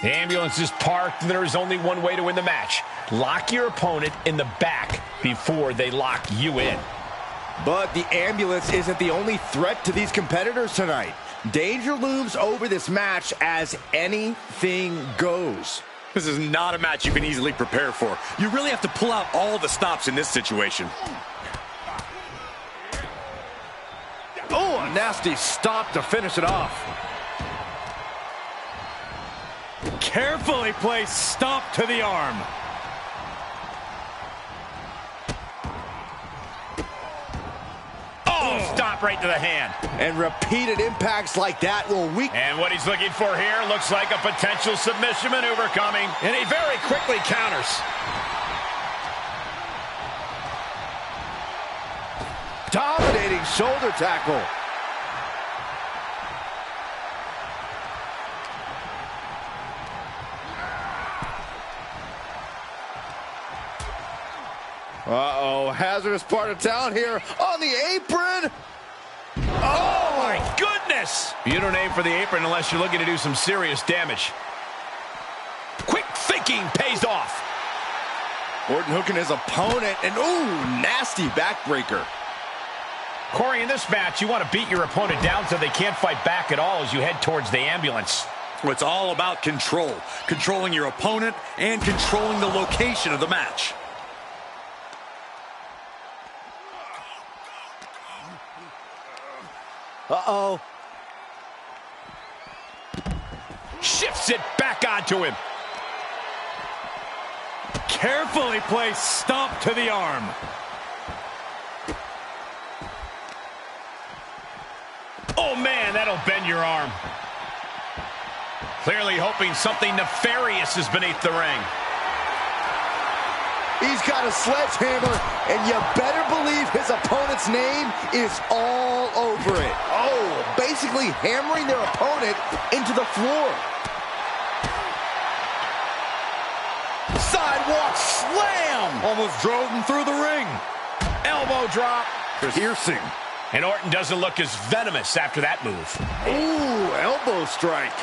The ambulance is parked, and there is only one way to win the match. Lock your opponent in the back before they lock you in. But the ambulance isn't the only threat to these competitors tonight. Danger looms over this match as anything goes. This is not a match you can easily prepare for. You really have to pull out all the stops in this situation. Oh, a nasty stop to finish it off. Carefully placed stop to the arm. Oh, stop right to the hand. And repeated impacts like that will weaken. And what he's looking for here looks like a potential submission maneuver coming. And he very quickly counters. Dominating shoulder tackle. Uh-oh, hazardous part of town here on the apron. Oh, my goodness! You don't aim for the apron unless you're looking to do some serious damage. Quick thinking pays off. Orton hooking his opponent, and ooh, nasty backbreaker. Corey, in this match, you want to beat your opponent down so they can't fight back at all as you head towards the ambulance. Well, it's all about control. Controlling your opponent and controlling the location of the match. Uh-oh. Shifts it back onto him. Carefully placed stomp to the arm. Oh, man, that'll bend your arm. Clearly hoping something nefarious is beneath the ring. He's got a sledgehammer, and you better believe his opponent's name is all over it. Oh, basically hammering their opponent into the floor. Sidewalk slam! Almost drove him through the ring. Elbow drop. Piercing. And Orton doesn't look as venomous after that move. Ooh, elbow strike.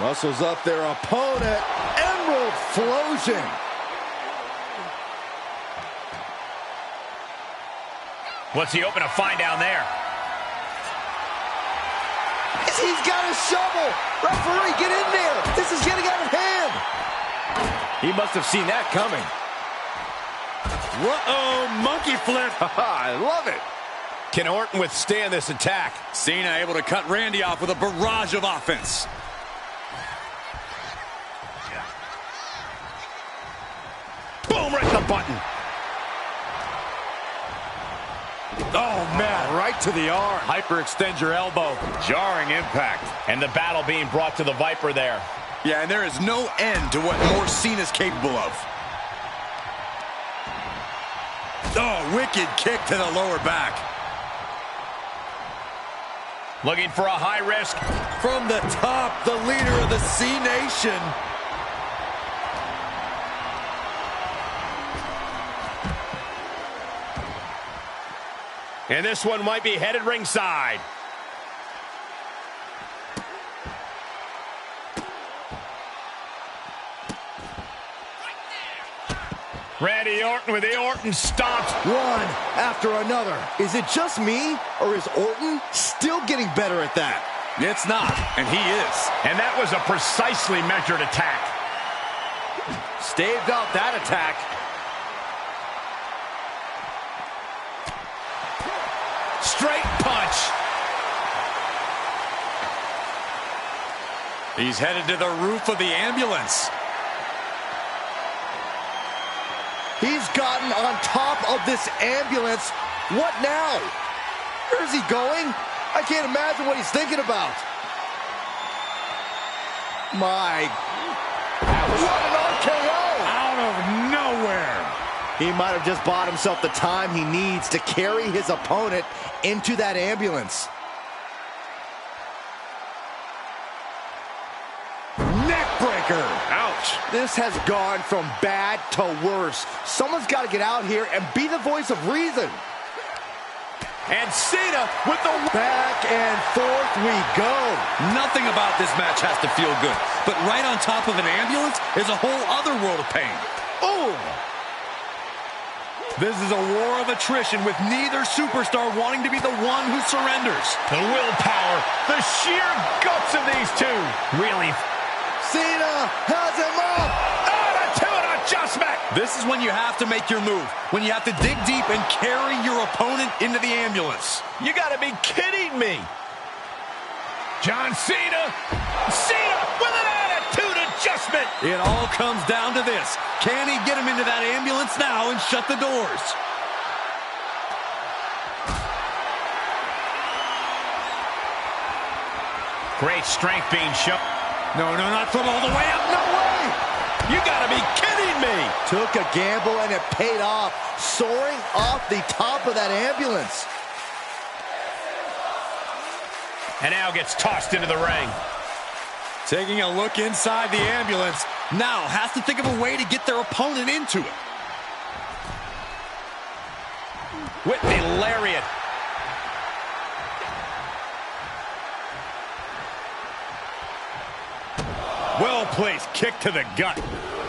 Muscles up their opponent. Emerald Flosion. What's he hoping to find down there? He's got a shovel. Referee, get in there. This is getting out of hand. He must have seen that coming. Uh-oh, monkey flip. I love it. Can Orton withstand this attack? Cena able to cut Randy off with a barrage of offense. Boom, right to the button. Oh, man. Right to the arm. Hyperextend your elbow. Jarring impact. And the battle being brought to the Viper there. Yeah, and there is no end to what more Cena's capable of. Oh, wicked kick to the lower back. Looking for a high risk. From the top, the leader of the C-Nation. And this one might be headed ringside. Randy Orton with the Orton stomp. One after another. Is it just me, or is Orton still getting better at that? It's not, and he is. And that was a precisely measured attack. Staved off that attack. Straight punch. He's headed to the roof of the ambulance. He's gotten on top of this ambulance. What now? Where is he going? I can't imagine what he's thinking about. My... What an RKO! Out of nowhere. He might have just bought himself the time he needs to carry his opponent into that ambulance. Neckbreaker. Ouch. This has gone from bad to worse. Someone's got to get out here and be the voice of reason. And Cena with the... Back and forth we go. Nothing about this match has to feel good, but right on top of an ambulance is a whole other world of pain. Oh! This is a war of attrition with neither superstar wanting to be the one who surrenders. The willpower, the sheer guts of these two. Really. Cena has him up. Attitude adjustment. This is when you have to make your move, when you have to dig deep and carry your opponent into the ambulance. You gotta be kidding me. John Cena. Cena with an attitude adjustment. It all comes down to this. Can he get him into that ambulance now and shut the doors? Great strength being shown. No, not from all the way up. No way! You gotta be kidding me. Took a gamble and it paid off. Soaring off the top of that ambulance. And now gets tossed into the ring. Taking a look inside the ambulance. Now has to think of a way to get their opponent into it. With the lariat. Well-placed kick to the gut.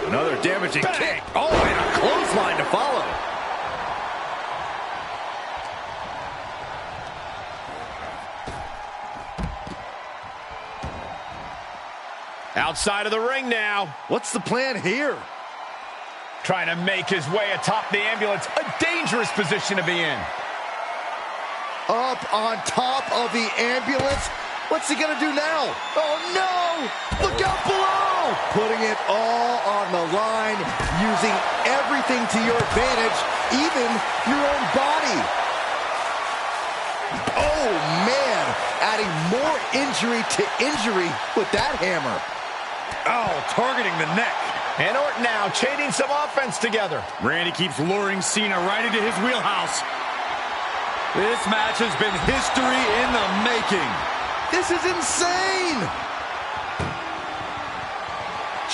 Another damaging Bang. kick. Oh, and a clothesline to follow. Outside of the ring now. What's the plan here? Trying to make his way atop the ambulance. A dangerous position to be in. Up on top of the ambulance. What's he gonna do now? Oh no! Look out below! Putting it all on the line, using everything to your advantage, even your own body. Oh man, adding more injury to injury with that hammer. Oh, targeting the neck. And Orton now chaining some offense together. Randy keeps luring Cena right into his wheelhouse. This match has been history in the making. This is insane!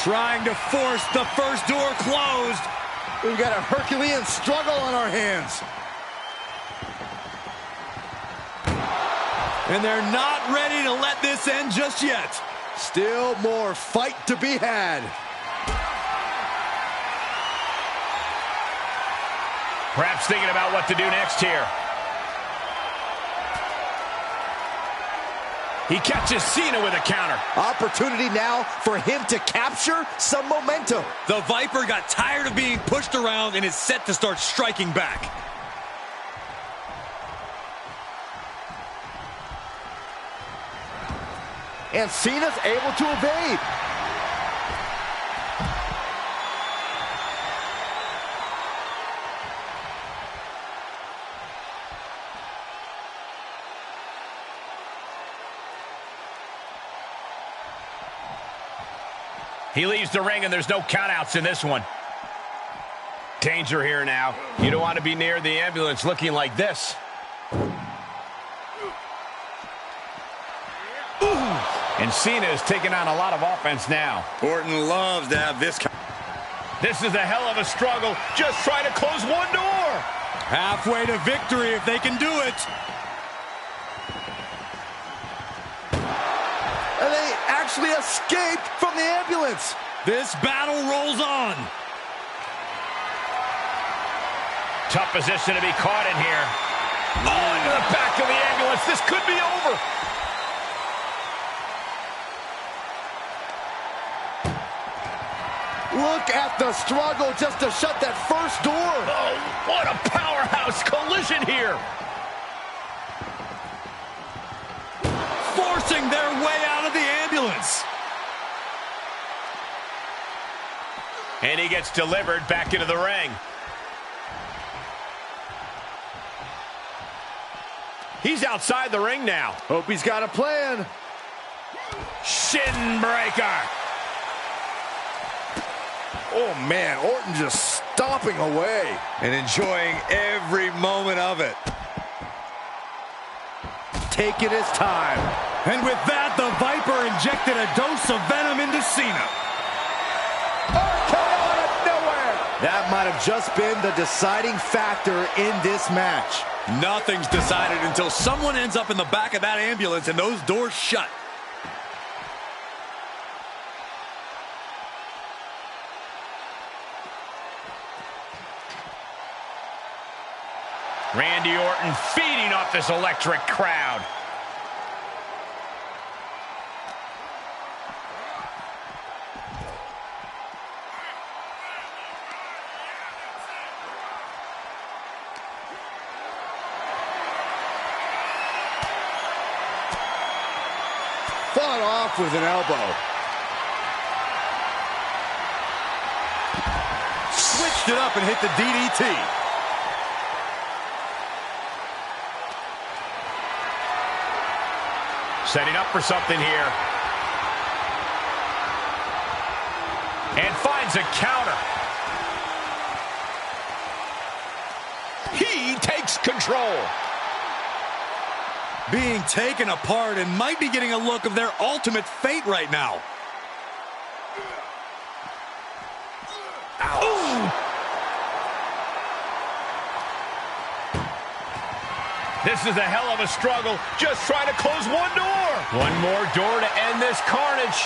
Trying to force the first door closed. We've got a Herculean struggle on our hands. And they're not ready to let this end just yet. Still more fight to be had. Perhaps thinking about what to do next here. He catches Cena with a counter. Opportunity now for him to capture some momentum. The Viper got tired of being pushed around and is set to start striking back. And Cena's able to evade. He leaves the ring and there's no countouts in this one. Danger here now. You don't want to be near the ambulance looking like this. And Cena is taking on a lot of offense now. Orton loves to have this. This is a hell of a struggle. Just try to close one door. Halfway to victory if they can do it. And they actually escaped from the ambulance. This battle rolls on. Tough position to be caught in here. Oh, into the back of the ambulance. This could be over. Look at the struggle just to shut that first door. Oh, what a powerhouse collision here. Forcing their way out of the ambulance. And he gets delivered back into the ring. He's outside the ring now. Hope he's got a plan. Shin breaker. Oh man, Orton just stomping away. And enjoying every moment of it. Taking his time. And with that, the Viper injected a dose of venom into Cena. Out of nowhere. That might have just been the deciding factor in this match. Nothing's decided until someone ends up in the back of that ambulance and those doors shut. Randy Orton feeding off this electric crowd. Fought off with an elbow. Switched it up and hit the DDT. Setting up for something here. And finds a counter. He takes control. Being taken apart and might be getting a look of their ultimate fate right now. Ooh. This is a hell of a struggle, just trying to close one door. One more door to end this carnage.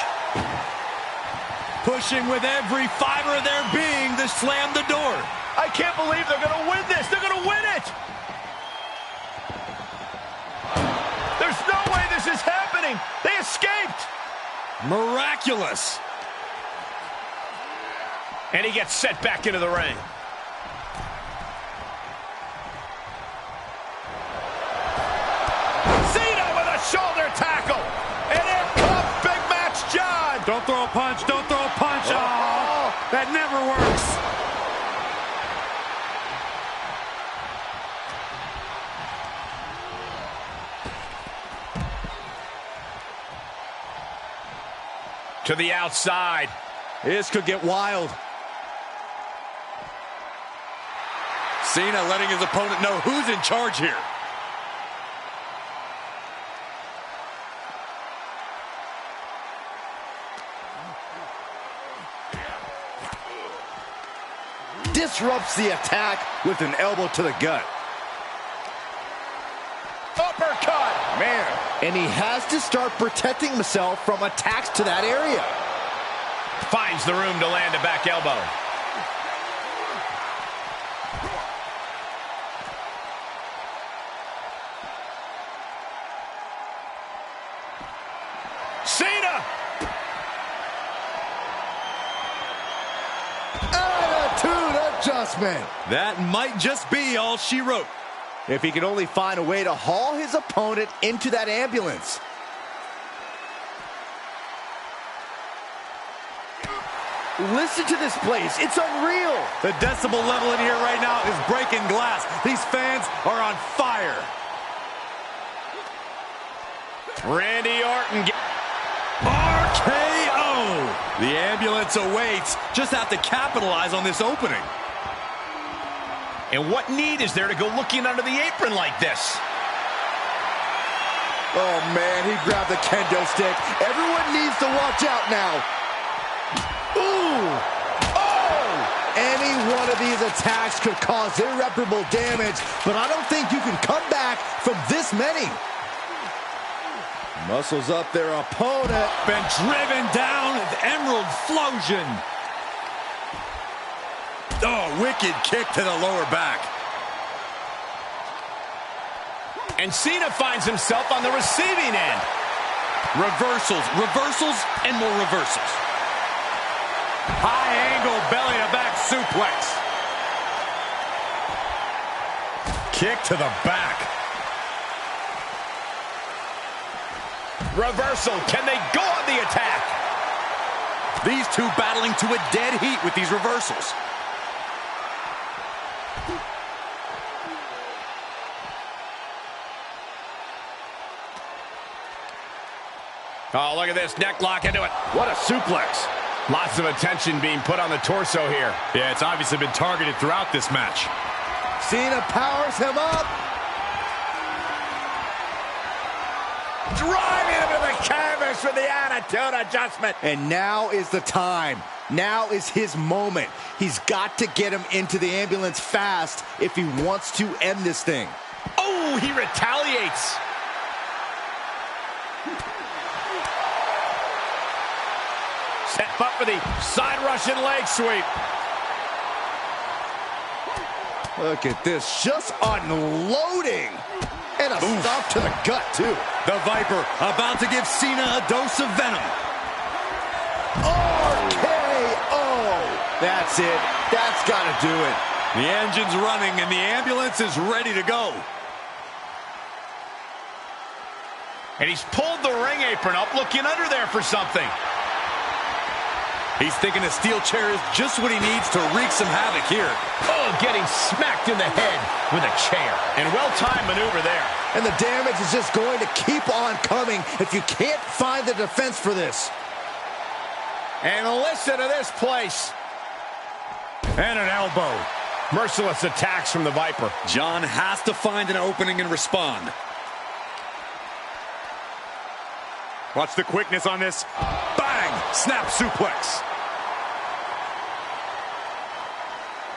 Pushing with every fiber of their being to slam the door. I can't believe they're going to win this. They're going to win it. There's no way this is happening. They escaped. Miraculous. And he gets set back into the ring. Cena with a shoulder tackle. And here comes Big Match John. Don't throw a punch. Don't throw a punch. Oh, that never works. To the outside. This could get wild. Cena letting his opponent know who's in charge here. Disrupts the attack with an elbow to the gut. Uppercut. Man, and he has to start protecting himself from attacks to that area. Finds the room to land a back elbow. Cena! Attitude adjustment. That might just be all she wrote. If he could only find a way to haul his opponent into that ambulance. Listen to this place. It's unreal. The decibel level in here right now is breaking glass. These fans are on fire. Randy Orton. RKO. The ambulance awaits. Just have to capitalize on this opening. And what need is there to go looking under the apron like this? Oh, man, he grabbed the kendo stick. Everyone needs to watch out now. Ooh! Oh! Any one of these attacks could cause irreparable damage, but I don't think you can come back from this many. Muscles up their opponent. Been driven down with Emerald Flosion. Oh, wicked kick to the lower back. And Cena finds himself on the receiving end. Reversals, reversals, and more reversals. High angle belly to back suplex. Kick to the back. Reversal. Can they go on the attack? These two battling to a dead heat with these reversals. Oh, look at this. Neck lock into it. What a suplex. Lots of attention being put on the torso here. Yeah, it's obviously been targeted throughout this match. Cena powers him up. Driving him to the canvas with the attitude adjustment. And now is the time. Now is his moment. He's got to get him into the ambulance fast if he wants to end this thing. Ooh, he retaliates. Set up for the side Russian leg sweep. Look at this, just unloading. And a stop to the gut, too. The Viper about to give Cena a dose of venom. RKO! That's it. That's got to do it. The engine's running and the ambulance is ready to go. And he's pulled the ring apron up, looking under there for something. He's thinking a steel chair is just what he needs to wreak some havoc here. Oh, getting smacked in the head with a chair. And well-timed maneuver there. And the damage is just going to keep on coming if you can't find the defense for this. And listen to this place. And an elbow. Merciless attacks from the Viper. John has to find an opening and respond. Watch the quickness on this. Bang! Snap suplex.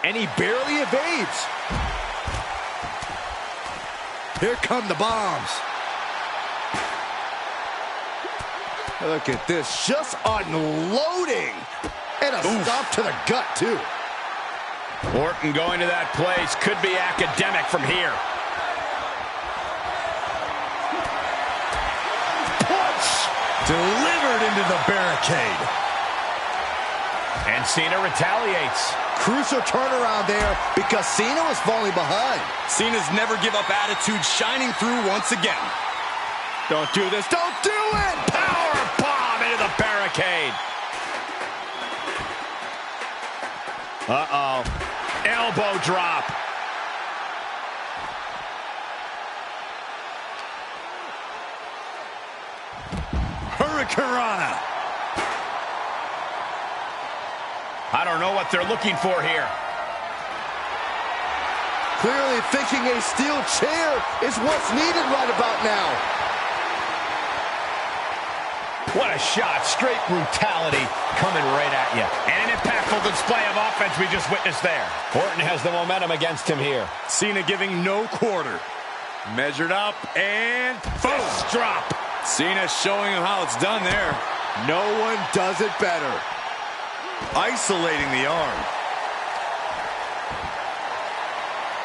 And he barely evades. Here come the bombs. Look at this, just unloading. And a stop to the gut, too. Orton going to that place could be academic from here. Punch! Delivered into the barricade. And Cena retaliates. Crucial turnaround there because Cena was falling behind. Cena's never give up attitude shining through once again. Don't do this. Don't do it! Power bomb into the barricade. Uh-oh. Elbow drop. Hurricanrana. I don't know what they're looking for here. Clearly thinking a steel chair is what's needed right about now. What a shot. Straight brutality coming right at you. And an impactful display of offense we just witnessed there. Orton has the momentum against him here. Cena giving no quarter. Measured up and Fist drop. Cena showing him how it's done there. No one does it better. Isolating the arm.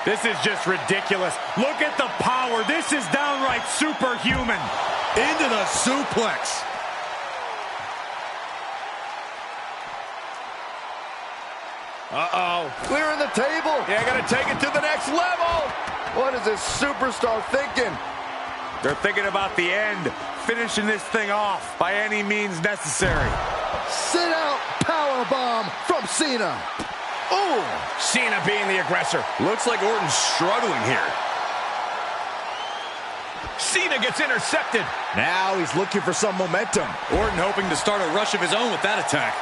This is just ridiculous. Look at the power. This is downright superhuman. Into the suplex. Uh-oh. Clearing the table. Yeah, gotta take it to the next level. What is this superstar thinking? They're thinking about the end. Finishing this thing off by any means necessary. Sit out powerbomb from Cena. Ooh, Cena being the aggressor. Looks like Orton's struggling here. Cena gets intercepted. Now he's looking for some momentum. Orton hoping to start a rush of his own with that attack.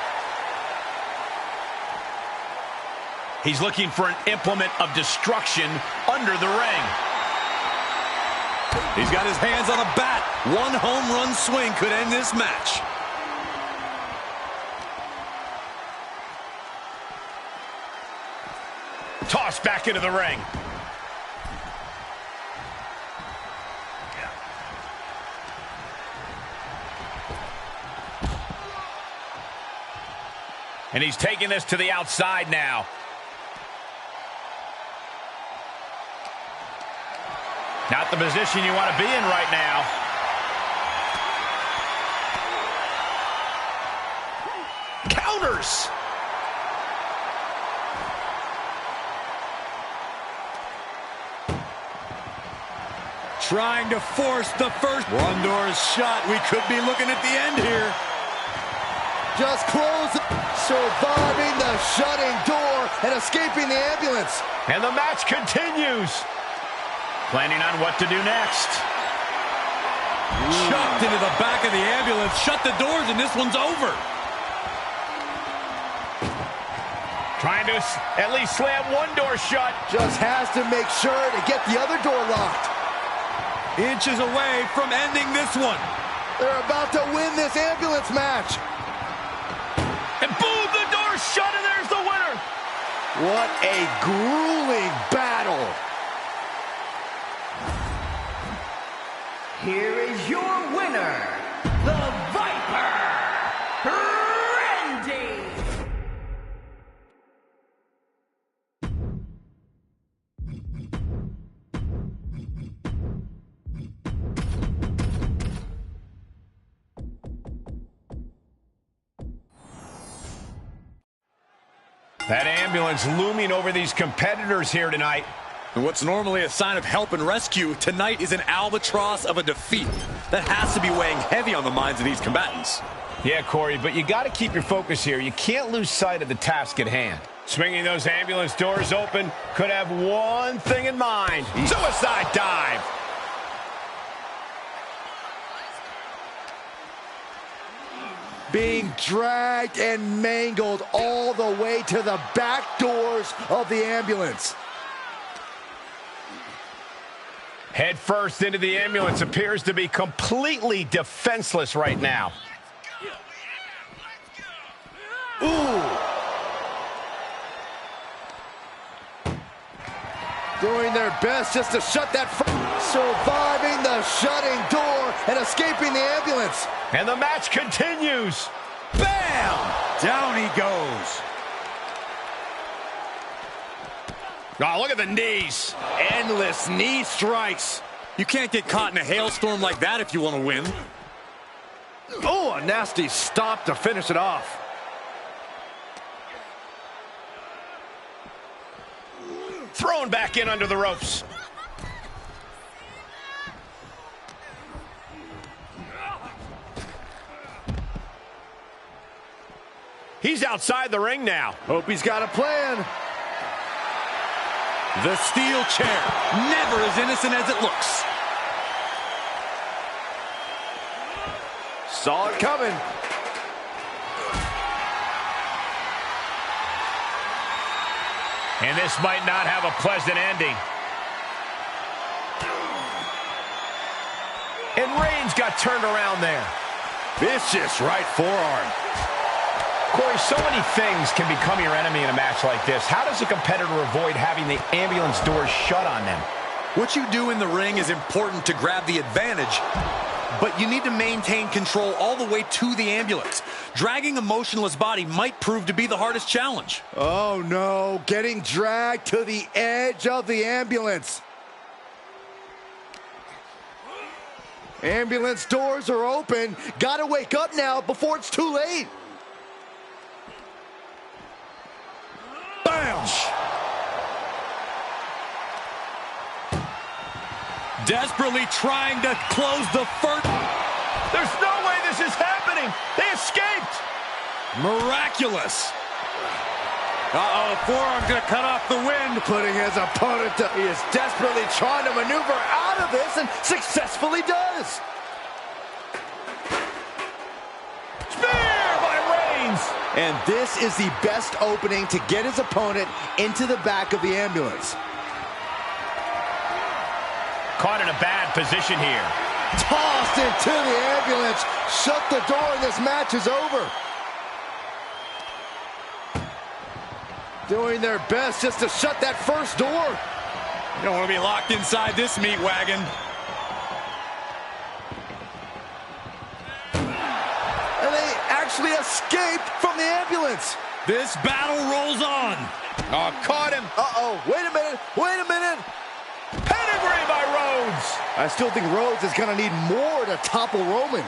He's looking for an implement of destruction under the ring. He's got his hands on a bat. One home run swing could end this match. Tossed back into the ring. And he's taking this to the outside now. Not the position you want to be in right now. Counters. Trying to force the first. One door is shut. We could be looking at the end here. Just close, surviving the shutting door and escaping the ambulance. And the match continues. Planning on what to do next. Chucked into the back of the ambulance. Shut the doors and this one's over. Trying to at least slam one door shut. Just has to make sure to get the other door locked. Inches away from ending this one. They're about to win this ambulance match. And boom, the door's shut and there's the winner. What a grueling battle. here is your winner, the Viper, Randy! That ambulance looming over these competitors here tonight. And what's normally a sign of help and rescue, tonight is an albatross of a defeat. That has to be weighing heavy on the minds of these combatants. Yeah, Corey, but you got to keep your focus here. You can't lose sight of the task at hand. Swinging those ambulance doors open, could have one thing in mind. Suicide dive. Being dragged and mangled all the way to the back doors of the ambulance. Head first into the ambulance, appears to be completely defenseless right now. Ooh. Doing their best just to shut that. Surviving the shutting door and escaping the ambulance. And the match continues. Bam! Down he goes. Oh, look at the knees. Endless knee strikes. You can't get caught in a hailstorm like that if you want to win. Oh, a nasty stop to finish it off. Thrown back in under the ropes. He's outside the ring now. Hope he's got a plan. The steel chair, never as innocent as it looks. Saw it coming. And this might not have a pleasant ending. And Reigns got turned around there. Vicious right forearm. Corey, so many things can become your enemy in a match like this. How does a competitor avoid having the ambulance doors shut on them? What you do in the ring is important to grab the advantage, but you need to maintain control all the way to the ambulance. Dragging a motionless body might prove to be the hardest challenge. Oh no, getting dragged to the edge of the ambulance. Ambulance doors are open. Gotta wake up now before it's too late. Bam! Desperately trying to close the first. There's no way this is happening. They escaped. Miraculous. Uh-oh, forearm gonna cut off the wind. Putting his opponent to... He is desperately trying to maneuver out of this and successfully does. Spear by Reigns. And this is the best opening to get his opponent into the back of the ambulance. Caught in a bad position here. Tossed into the ambulance. Shut the door and this match is over. Doing their best just to shut that first door. You don't want to be locked inside this meat wagon. And they actually escaped from the ambulance. This battle rolls on. Oh, caught him. Uh-oh, wait a minute, wait a minute. Pedigree by Rhodes. I still think Rhodes is going to need more to topple Roman.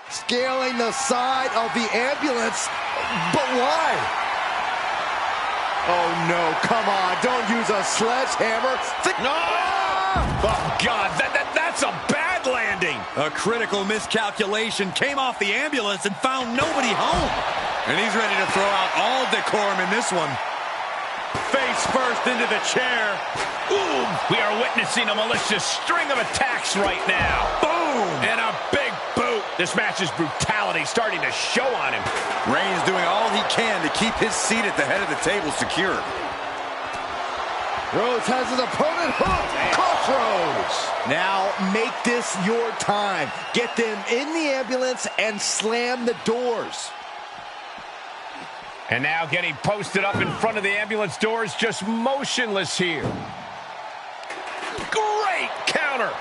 Scaling the side of the ambulance, but why? Oh no, come on, don't use a sledgehammer. No! Oh God, that's a bad landing. A critical miscalculation came off the ambulance and found nobody home. And he's ready to throw out all decorum in this one. Face first into the chair. Ooh, we are witnessing a malicious string of attacks right now. Boom! And a big boot. This match's brutality starting to show on him. Reigns doing all he can to keep his seat at the head of the table secure. Rhodes has his opponent hooked. Crossroads. Now make this your time. Get them in the ambulance and slam the doors. And now getting posted up in front of the ambulance doors, just motionless here. Great counter.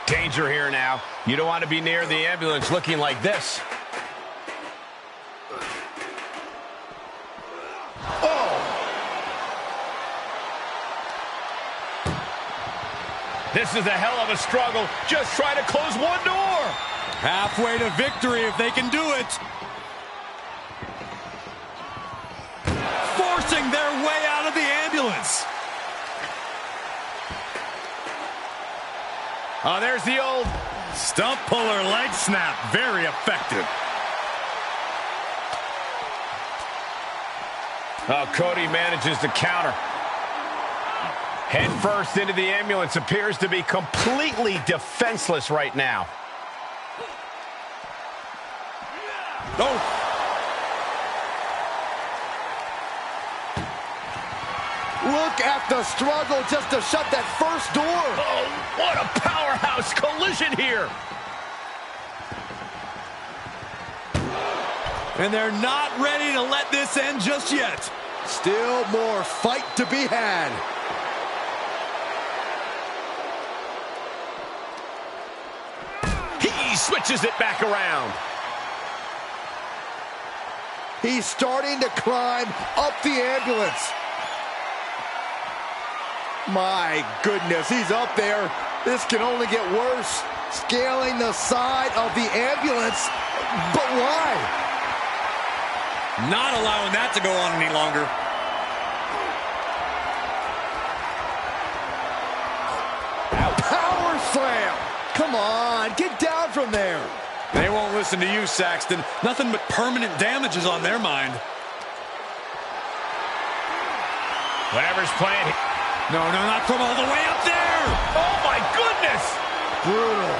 Danger here now. You don't want to be near the ambulance looking like this. This is a hell of a struggle. Just try to close one door. Halfway to victory if they can do it. Forcing their way out of the ambulance. Oh, there's the old stump puller leg snap. Very effective. Oh, Cody manages to counter. Head first into the ambulance, appears to be completely defenseless right now. Oh. Look at the struggle just to shut that first door. Oh, what a powerhouse collision here. And they're not ready to let this end just yet. Still more fight to be had. He switches it back around. He's starting to climb up the ambulance. My goodness, he's up there. This can only get worse. Scaling the side of the ambulance. But why? Not allowing that to go on any longer. Power slam. Come on, get down from there. They won't listen to you, Saxton. Nothing but permanent damages on their mind. Whatever's playing. No, not from all the way up there. Oh, my goodness. Brutal.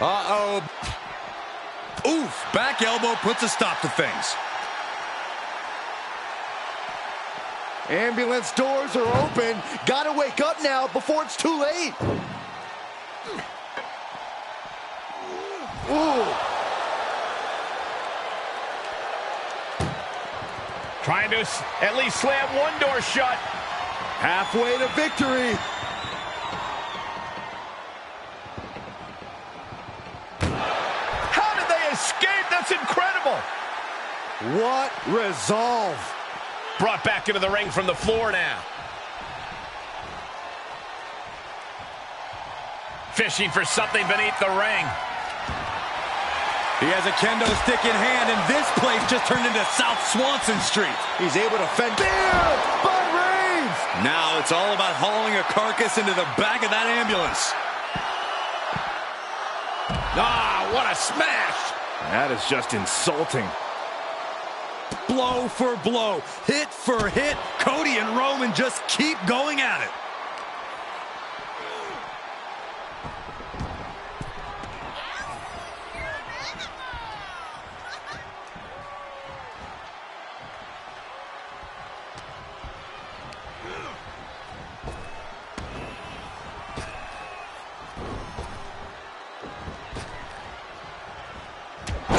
Uh-oh. Oof, back elbow puts a stop to things. Ambulance doors are open. Gotta wake up now before it's too late. Ooh. Trying to at least slam one door shut. Halfway to victory. How did they escape? That's incredible. What resolve. Brought back into the ring from the floor now. Fishing for something beneath the ring. He has a kendo stick in hand, and this place just turned into South Swanson Street. He's able to fend. There by Reigns. Now it's all about hauling a carcass into the back of that ambulance. Ah, what a smash. That is just insulting. Blow for blow, hit for hit, Cody and Roman just keep going at it.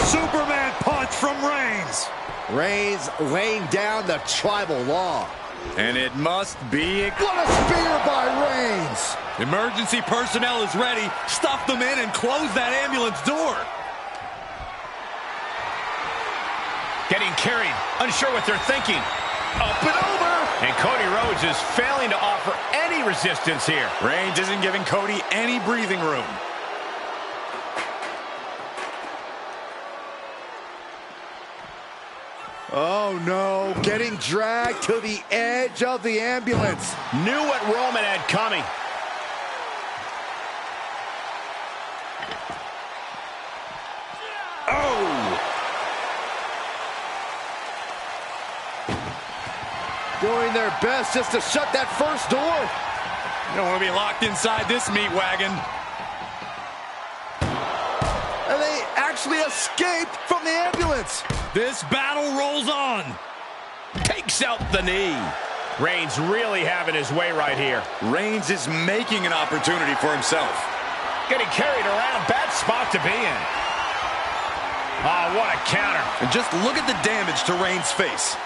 Superman punch from Reigns. Reigns laying down the tribal law. And it must be... What a spear by Reigns. Emergency personnel is ready. Stuff them in and close that ambulance door. Getting carried, unsure what they're thinking. Up and over. And Cody Rhodes is failing to offer any resistance here. Reigns isn't giving Cody any breathing room. Oh no, getting dragged to the edge of the ambulance. Knew what Roman had coming. Oh! Doing their best just to shut that first door. You don't want to be locked inside this meat wagon. And they actually escaped from the ambulance. This battle rolls on. Takes out the knee. Reigns really having his way right here. Reigns is making an opportunity for himself. Getting carried around. Bad spot to be in. Oh, what a counter. And just look at the damage to Reigns' face.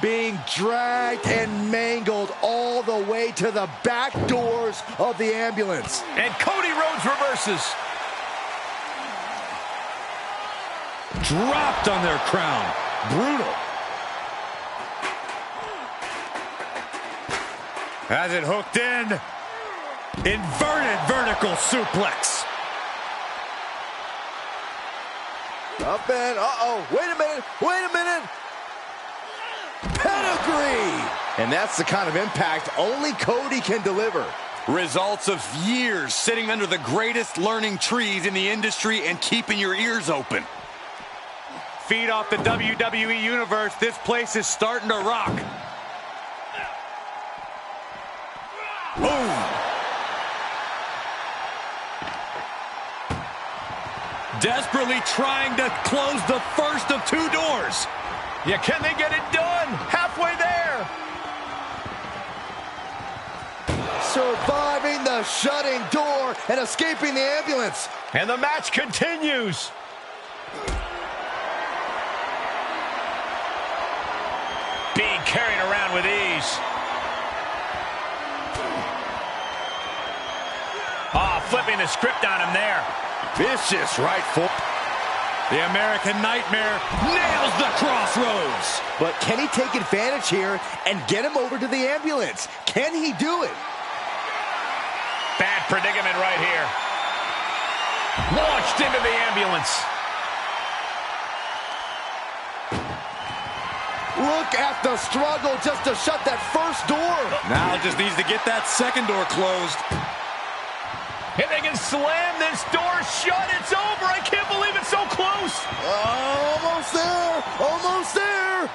Being dragged and mangled all the way to the back doors of the ambulance. And Cody Rhodes reverses. Dropped on their crown. Brutal. Has it hooked in. Inverted vertical suplex. Up and, wait a minute. Pedigree! And that's the kind of impact only Cody can deliver. Results of years sitting under the greatest learning trees in the industry and keeping your ears open. Feed off the WWE Universe. This place is starting to rock. Boom! Desperately trying to close the first of two doors. Yeah, can they get it done? Halfway there. Surviving the shutting door and escaping the ambulance. And the match continues. Being carried around with ease. Oh, flipping the script on him there. Vicious right foot. The American Nightmare nails the crossroads. But can he take advantage here and get him over to the ambulance? Can he do it? Bad predicament right here. Launched into the ambulance. Look at the struggle just to shut that first door. Now just needs to get that second door closed. If they can slam this door shut, it's over. I can't believe it's so close. Almost there. Almost there.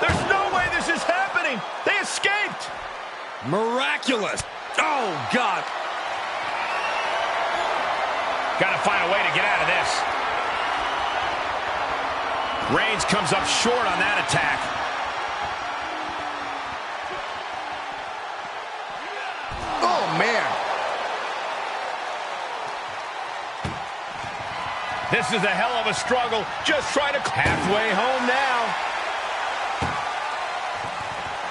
There's no way this is happening. They escaped. Miraculous. Oh, God. Got to find a way to get out of this. Reigns comes up short on that attack. Oh, man. This is a hell of a struggle. Just trying to... Halfway home now.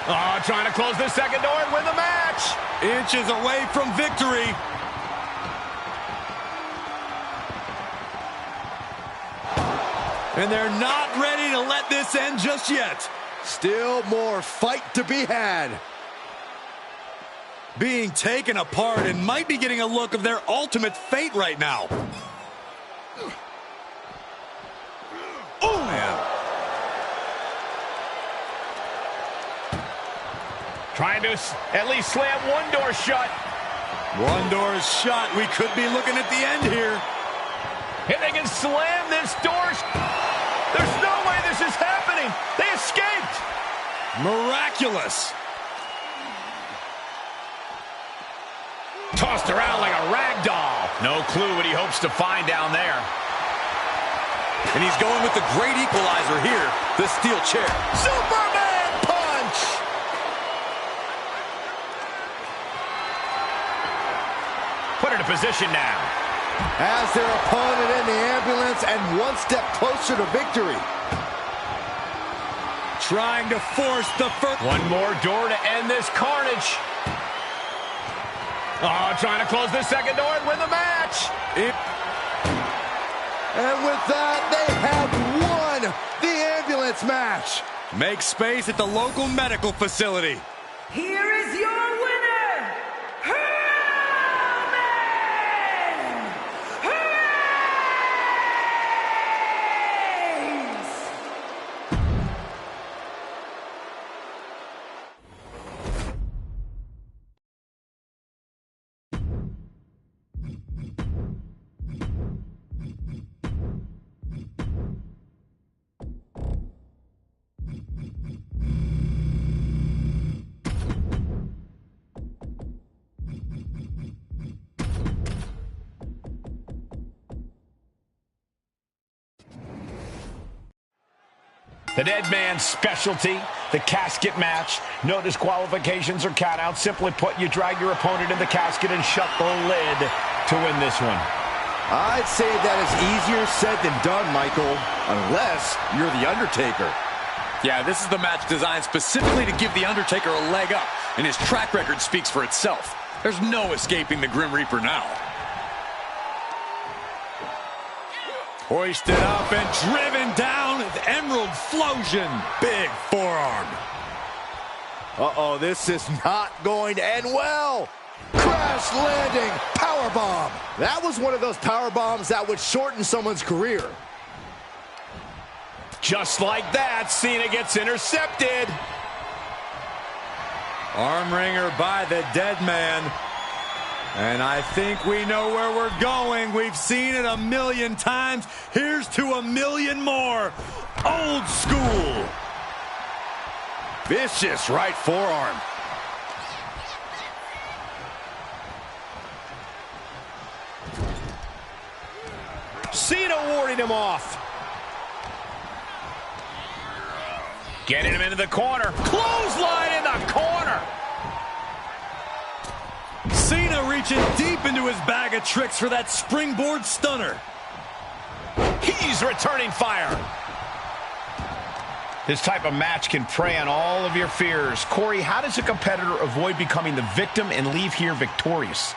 Oh, trying to close the second door and win the match. Inches away from victory. And they're not ready to let this end just yet. Still more fight to be had. Being taken apart and might be getting a look of their ultimate fate right now. Oh, man. Trying to at least slam one door shut. One door is shut. We could be looking at the end here. If they can slam this door, there's no way this is happening. They escaped. Miraculous. Tossed around like a rag doll. No clue what he hopes to find down there. And he's going with the great equalizer here, the steel chair. Superman punch! Put it in position now. As their opponent in the ambulance and one step closer to victory. Trying to force the first. One more door to end this carnage. Oh, trying to close the second door and win the match. And with that, they have won the ambulance match. Make space at the local medical facility. Here is your winner, Roman Reigns! The dead man's specialty, the casket match. No disqualifications or countouts. Simply put, you drag your opponent in the casket and shut the lid to win this one. I'd say that is easier said than done, Michael, unless you're The Undertaker. Yeah, this is the match designed specifically to give The Undertaker a leg up, and his track record speaks for itself. There's no escaping the Grim Reaper now. Hoisted up and driven down with Emerald Flosion. Big forearm. Uh-oh, this is not going to end well. Crash landing powerbomb. That was one of those powerbombs that would shorten someone's career. Just like that, Cena gets intercepted. Arm wringer by the dead man. And I think we know where we're going. We've seen it a million times. Here's to a million more. Old school. Vicious right forearm. Cena warding him off. Getting him into the corner. Clothesline in the corner. Cena reaching deep into his bag of tricks for that springboard stunner. He's returning fire. This type of match can prey on all of your fears. Corey, how does a competitor avoid becoming the victim and leave here victorious?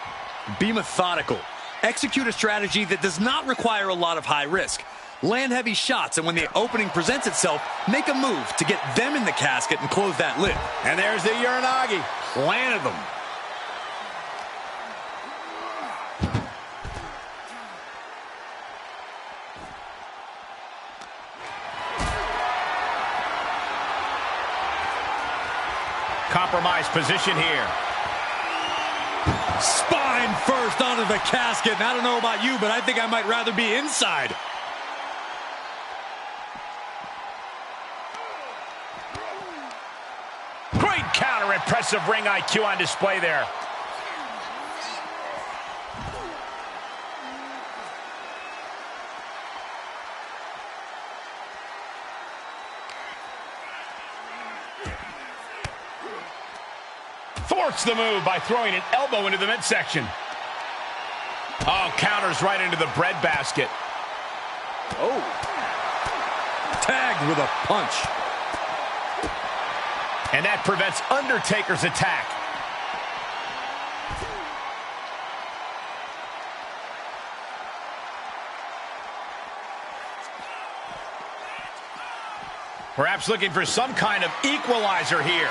Be methodical. Execute a strategy that does not require a lot of high risk. Land heavy shots, and when the opening presents itself, make a move to get them in the casket and close that lid. And there's the Uranagi. Planted them. Compromised position here. Spine first onto the casket. And I don't know about you, but I think I might rather be inside. Great counter. Impressive ring IQ on display there. Thwarts the move by throwing an elbow into the midsection. Oh, counters right into the breadbasket. Oh. Tagged with a punch. And that prevents Undertaker's attack. Perhaps looking for some kind of equalizer here.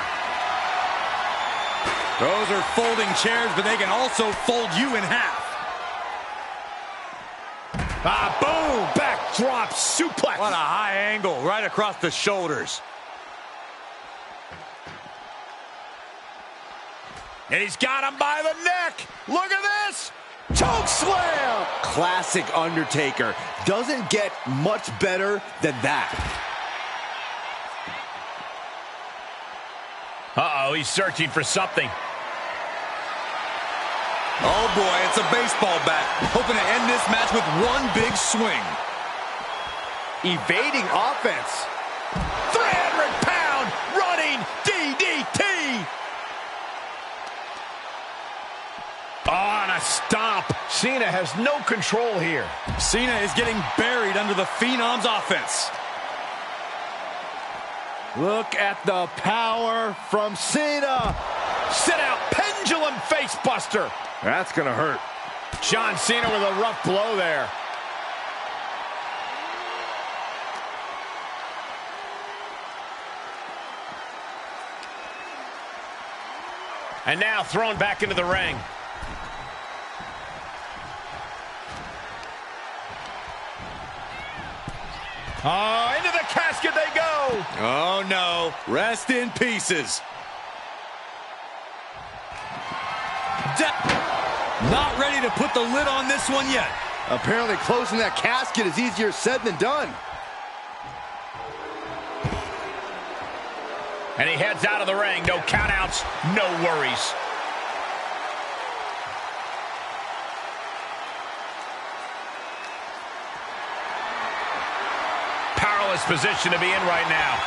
Those are folding chairs, but they can also fold you in half. Ah, boom! Backdrop suplex. What a high angle right across the shoulders. And he's got him by the neck. Look at this. Choke slam. Classic Undertaker. Doesn't get much better than that. Uh-oh, he's searching for something. Oh boy, it's a baseball bat. Hoping to end this match with one big swing. Evading offense. 300-pound running DDT. On a stomp. Cena has no control here. Cena is getting buried under the Phenom's offense. Look at the power from Cena. Sit out pendulum face buster. That's going to hurt. John Cena with a rough blow there. And now thrown back into the ring. Oh, into the casket they go. Oh, no. Rest in pieces. Not ready to put the lid on this one yet. Apparently closing that casket is easier said than done. And he heads out of the ring. No countouts, no worries. perilous position to be in right now.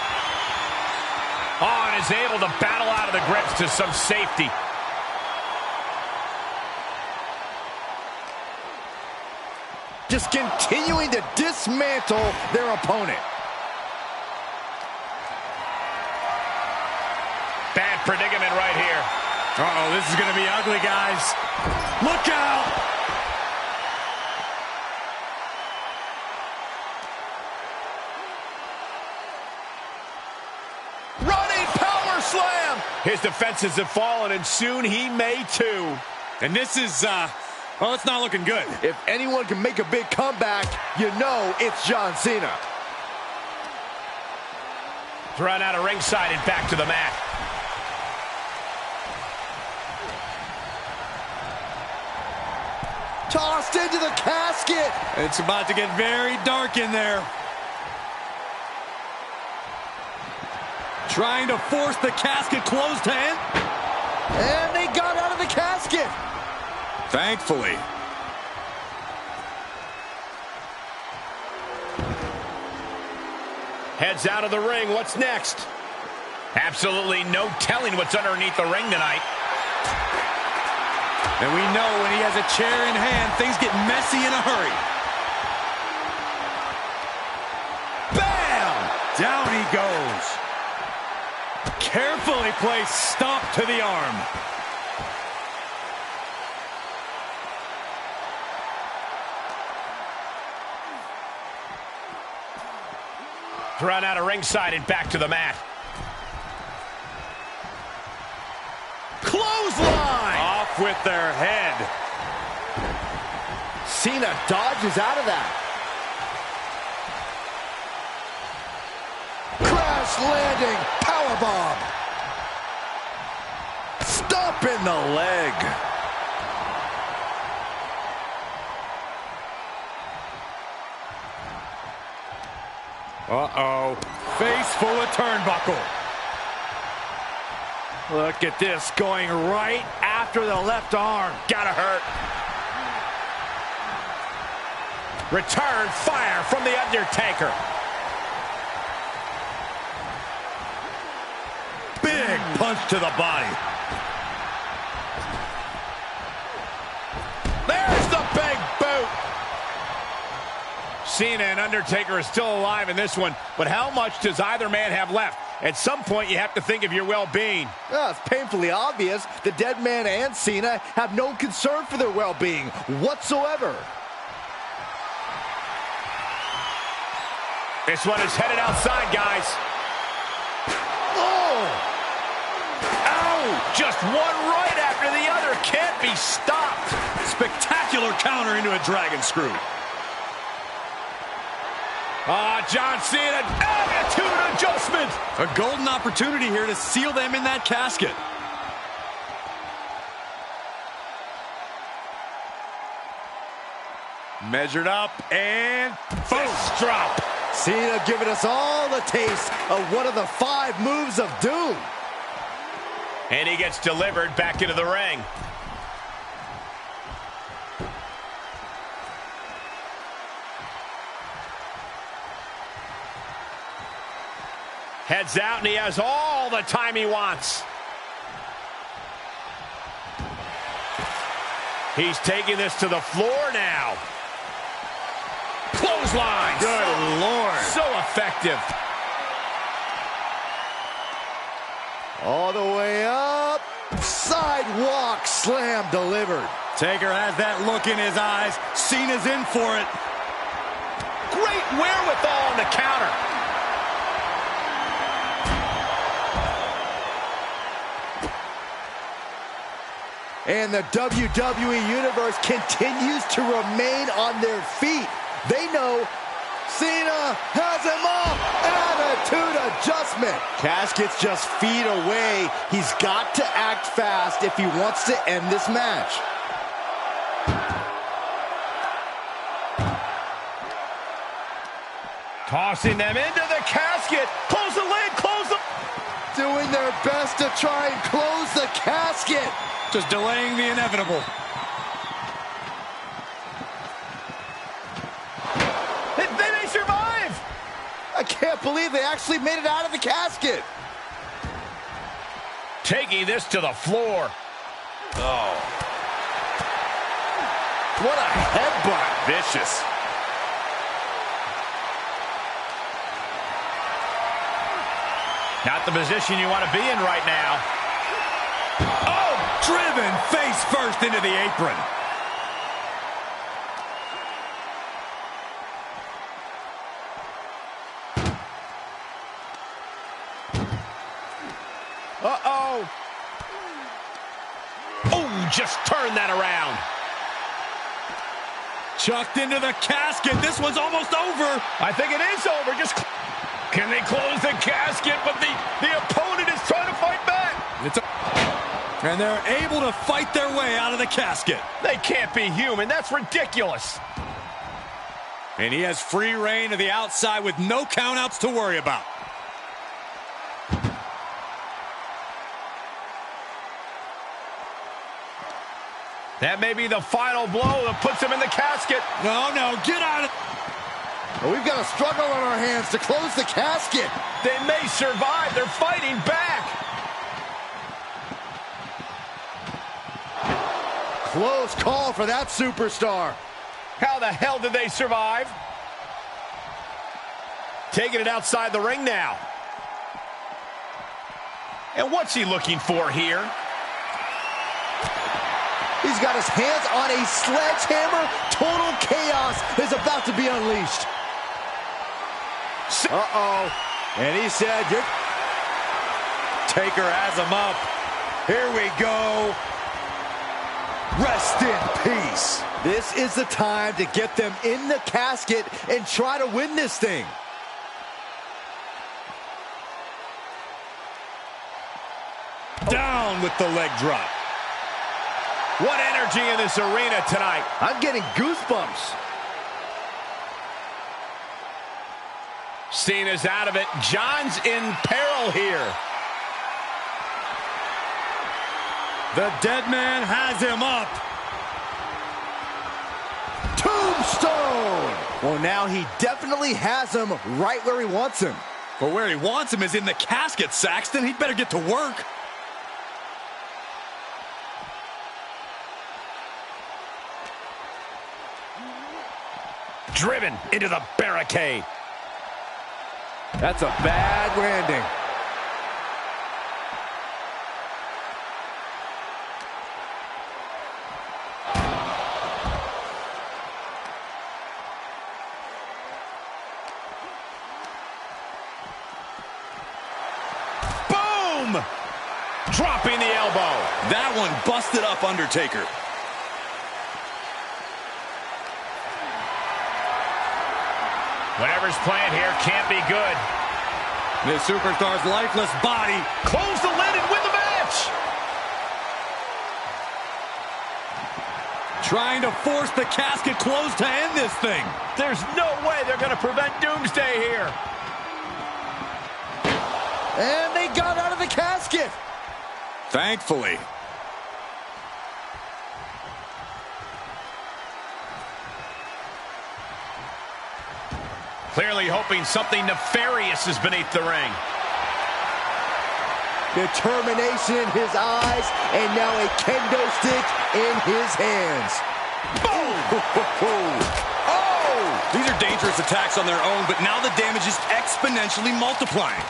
Oh, and is able to battle out of the grips to some safety. Just continuing to dismantle their opponent. Bad predicament right here. Uh-oh, this is going to be ugly, guys. Look out! Running power slam! His defenses have fallen, and soon he may too. And this is, well, it's not looking good. If anyone can make a big comeback, you know it's John Cena. Thrown out of ringside and back to the mat. Tossed into the casket. It's about to get very dark in there. Trying to force the casket closed to end. And they got out of the casket. Thankfully. Heads out of the ring. What's next? Absolutely no telling what's underneath the ring tonight. And we know when he has a chair in hand, things get messy in a hurry. Bam! Down he goes. Carefully placed stomp to the arm. Thrown out of ringside and back to the mat. Clothesline! Off with their head. Cena dodges out of that. Crash landing powerbomb. Stomp in the leg. Uh-oh. Face full of turnbuckle. Look at this, going right after the left arm. Gotta hurt. Return fire from The Undertaker. Big punch to the body. There's the big boot. Cena and Undertaker are still alive in this one, but how much does either man have left? At some point, you have to think of your well-being. Well, it's painfully obvious the dead man and Cena have no concern for their well-being whatsoever. This one is headed outside, guys. Oh! Ow! Just one right after the other. Can't be stopped. Spectacular counter into a dragon screw. John Cena, attitude adjustment. A golden opportunity here to seal them in that casket. Measured up and Fist drop. Cena giving us all the taste of one of the 5 moves of doom. And he gets delivered back into the ring. Heads out, and he has all the time he wants. He's taking this to the floor now. Clothesline. good Lord. So effective. All the way up. Sidewalk slam delivered. Taker has that look in his eyes. Cena's in for it. Great wherewithal on the counter. And the WWE Universe continues to remain on their feet. They know Cena has him up. Attitude adjustment. Casket's just feet away. He's got to act fast if he wants to end this match. Tossing them into the casket. Close the lid, close the... Doing their best to try and close the casket. Just delaying the inevitable. They may survive. can't believe they actually made it out of the casket. Taking this to the floor. Oh. What a headbutt. Vicious. Not the position you want to be in right now. Oh, driven face first into the apron. Uh-oh. Oh, just turn that around. Chucked into the casket. This one's almost over. I think it is over. Can they close the casket? But the opponent is trying to fight back. And they're able to fight their way out of the casket. They can't be human. That's ridiculous. And he has free reign to the outside with no countouts to worry about. That may be the final blow that puts him in the casket. No, get out of... Well, we've got a struggle on our hands to close the casket. They may survive. They're fighting back. Close call for that superstar. How the hell did they survive? Taking it outside the ring now. And what's he looking for here? He's got his hands on a sledgehammer. Total chaos is about to be unleashed. Uh-oh. And he said, Taker has him up. here we go. Rest in peace. This is the time to get them in the casket and try to win this thing. Down with the leg drop. What energy in this arena tonight. I'm getting goosebumps. Cena's out of it. John's in peril here. The dead man has him up. Tombstone! Well, now he definitely has him right where he wants him. But where he wants him is in the casket, Saxton. He'd better get to work. Driven into the barricade. That's a bad landing. Boom! Dropping the elbow. That one busted up Undertaker. Whatever's playing here can't be good. This superstar's lifeless body. Close the lid and win the match. Trying to force the casket closed to end this thing. There's no way they're going to prevent Doomsday here. And they got out of the casket. Thankfully. Clearly hoping something nefarious is beneath the ring. Determination in his eyes, and now a kendo stick in his hands. Boom! Oh! These are dangerous attacks on their own, but now the damage is exponentially multiplying.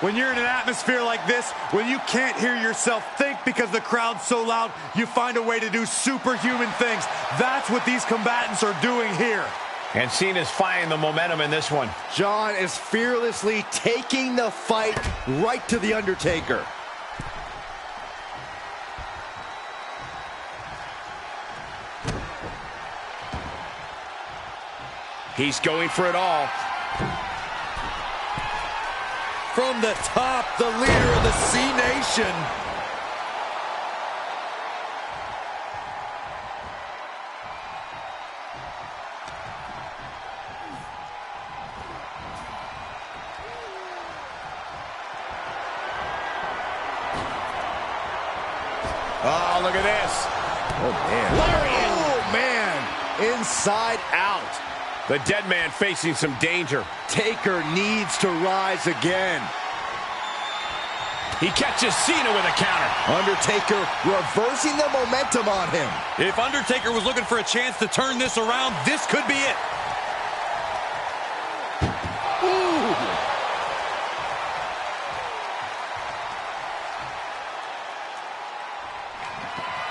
When you're in an atmosphere like this, when you can't hear yourself think because the crowd's so loud, you find a way to do superhuman things. That's what these combatants are doing here. And Cena's finding the momentum in this one. John is fearlessly taking the fight right to the Undertaker. He's going for it all. From the top, the leader of the C-Nation. Oh, look at this. Oh, man. Lariat. Oh, man. Inside out. The dead man facing some danger. Taker needs to rise again. He catches Cena with a counter. Undertaker reversing the momentum on him. If Undertaker was looking for a chance to turn this around, this could be it. Ooh.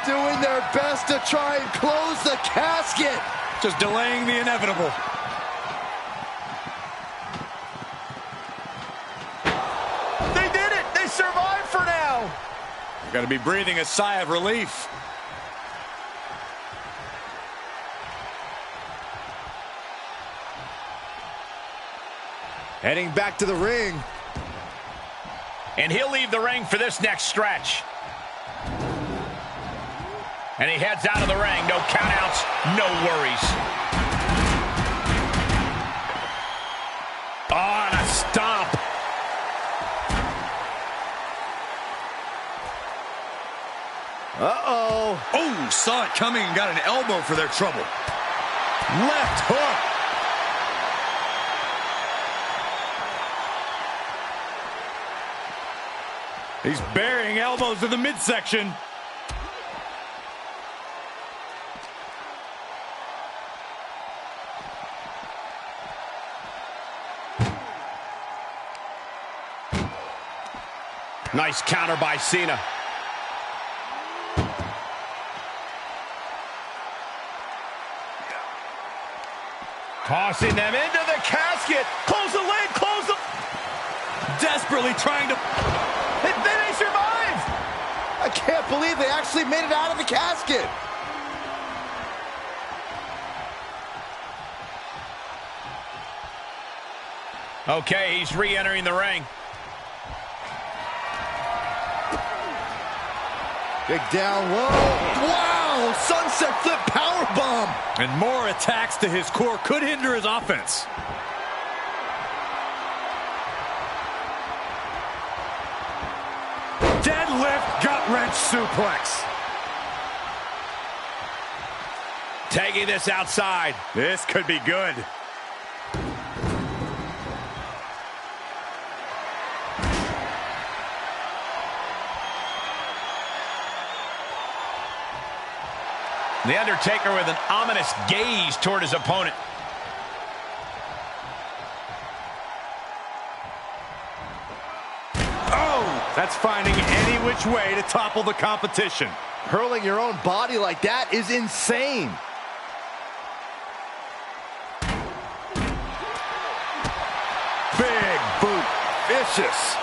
Doing their best to try and close the casket. Just delaying the inevitable. They did it! They survived for now! You're going to be breathing a sigh of relief. Heading back to the ring. And he'll leave the ring for this next stretch. And he heads out of the ring. No countouts, no worries. Oh, and a stomp. Uh-oh. Oh, saw it coming and got an elbow for their trouble. Left hook. He's burying elbows to the midsection. Nice counter by Cena. Tossing them into the casket. Close the lid, close the... Desperately trying to... They survived! I can't believe they actually made it out of the casket. Okay, he's re-entering the ring. Big down low. Wow! Sunset flip powerbomb. And more attacks to his core could hinder his offense. Deadlift gut-wrench suplex. Tagging this outside. This could be good. The Undertaker with an ominous gaze toward his opponent. Oh, that's finding any which way to topple the competition. Hurling your own body like that is insane. Big boot. Vicious.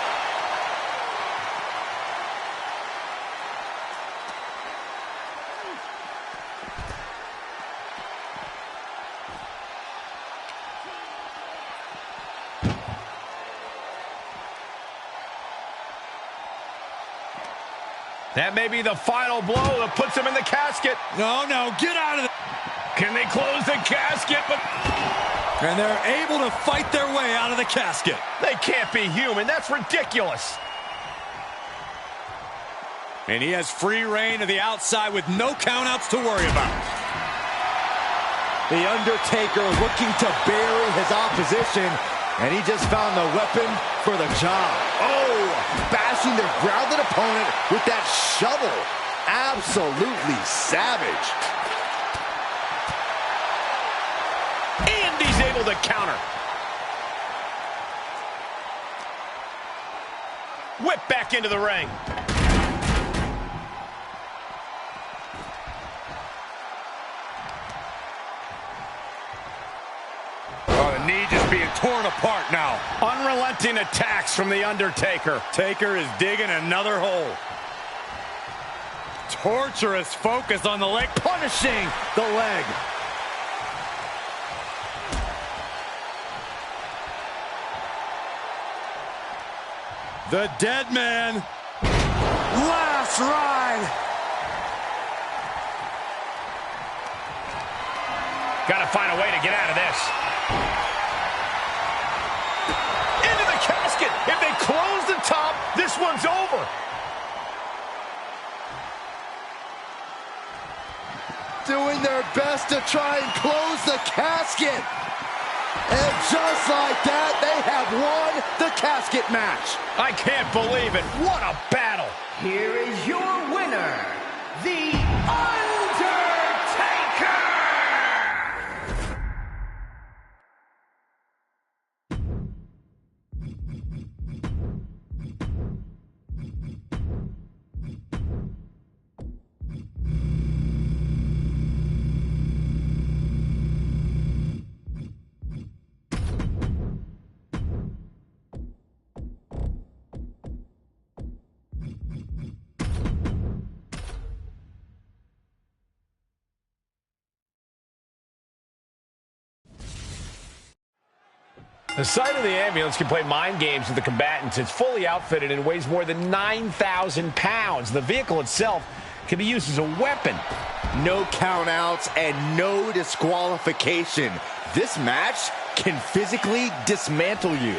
That may be the final blow that puts him in the casket. No, get out of the... Can they close the casket? But And they're able to fight their way out of the casket. they can't be human. That's ridiculous. And he has free reign to the outside with no countouts to worry about. The Undertaker looking to bury his opposition, and he just found the weapon for the job. Oh, bashing their grounded opponent with that shovel. Absolutely savage. And he's able to counter. Whip back into the ring. Oh, the knee just being torn apart now. Unrelenting attacks from The Undertaker. Taker is digging another hole. Torturous focus on the leg. Punishing the leg. The dead man. Last ride. Got to find a way to get out of this. Into the casket. If they close the top, this one's over. doing their best to try and close the casket. And just like that, they have won the casket match. I can't believe it. What a battle. Here is your winner, The Undertaker! The sight of the ambulance can play mind games with the combatants. It's fully outfitted and weighs more than 9,000 pounds. The vehicle itself can be used as a weapon. No countouts and no disqualification. This match can physically dismantle you.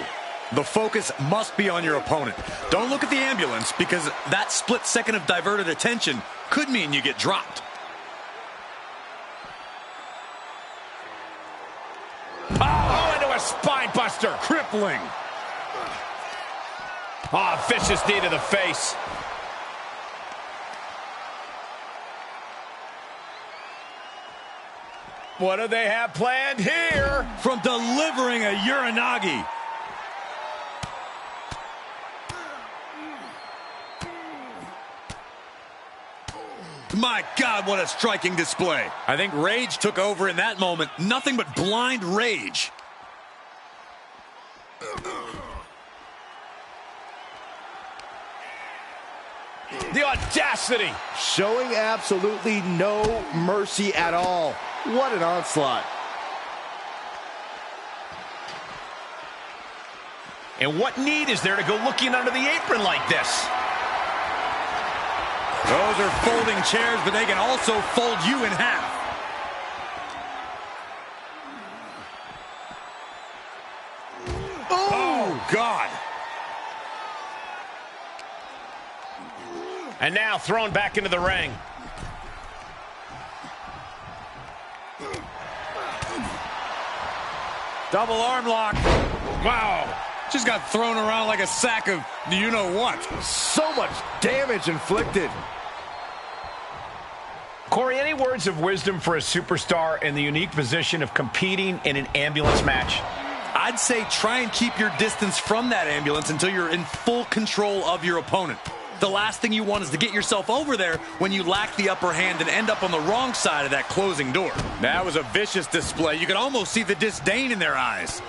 The focus must be on your opponent. Don't look at the ambulance, because that split second of diverted attention could mean you get dropped. Oh, into a spine buster. Crippling. Oh, vicious knee to the face. What do they have planned here? From delivering a Uranagi. My God, what a striking display. I think rage took over in that moment. Nothing but blind rage. The audacity. Showing absolutely no mercy at all. What an onslaught. And what need is there to go looking under the apron like this? Those are folding chairs, but they can also fold you in half. Oh, God. And now thrown back into the ring. Double arm lock. Wow. Just got thrown around like a sack of you-know-what. So much damage inflicted. Corey, any words of wisdom for a superstar in the unique position of competing in an ambulance match? I'd say try and keep your distance from that ambulance until you're in full control of your opponent. The last thing you want is to get yourself over there when you lack the upper hand and end up on the wrong side of that closing door. That was a vicious display. You could almost see the disdain in their eyes.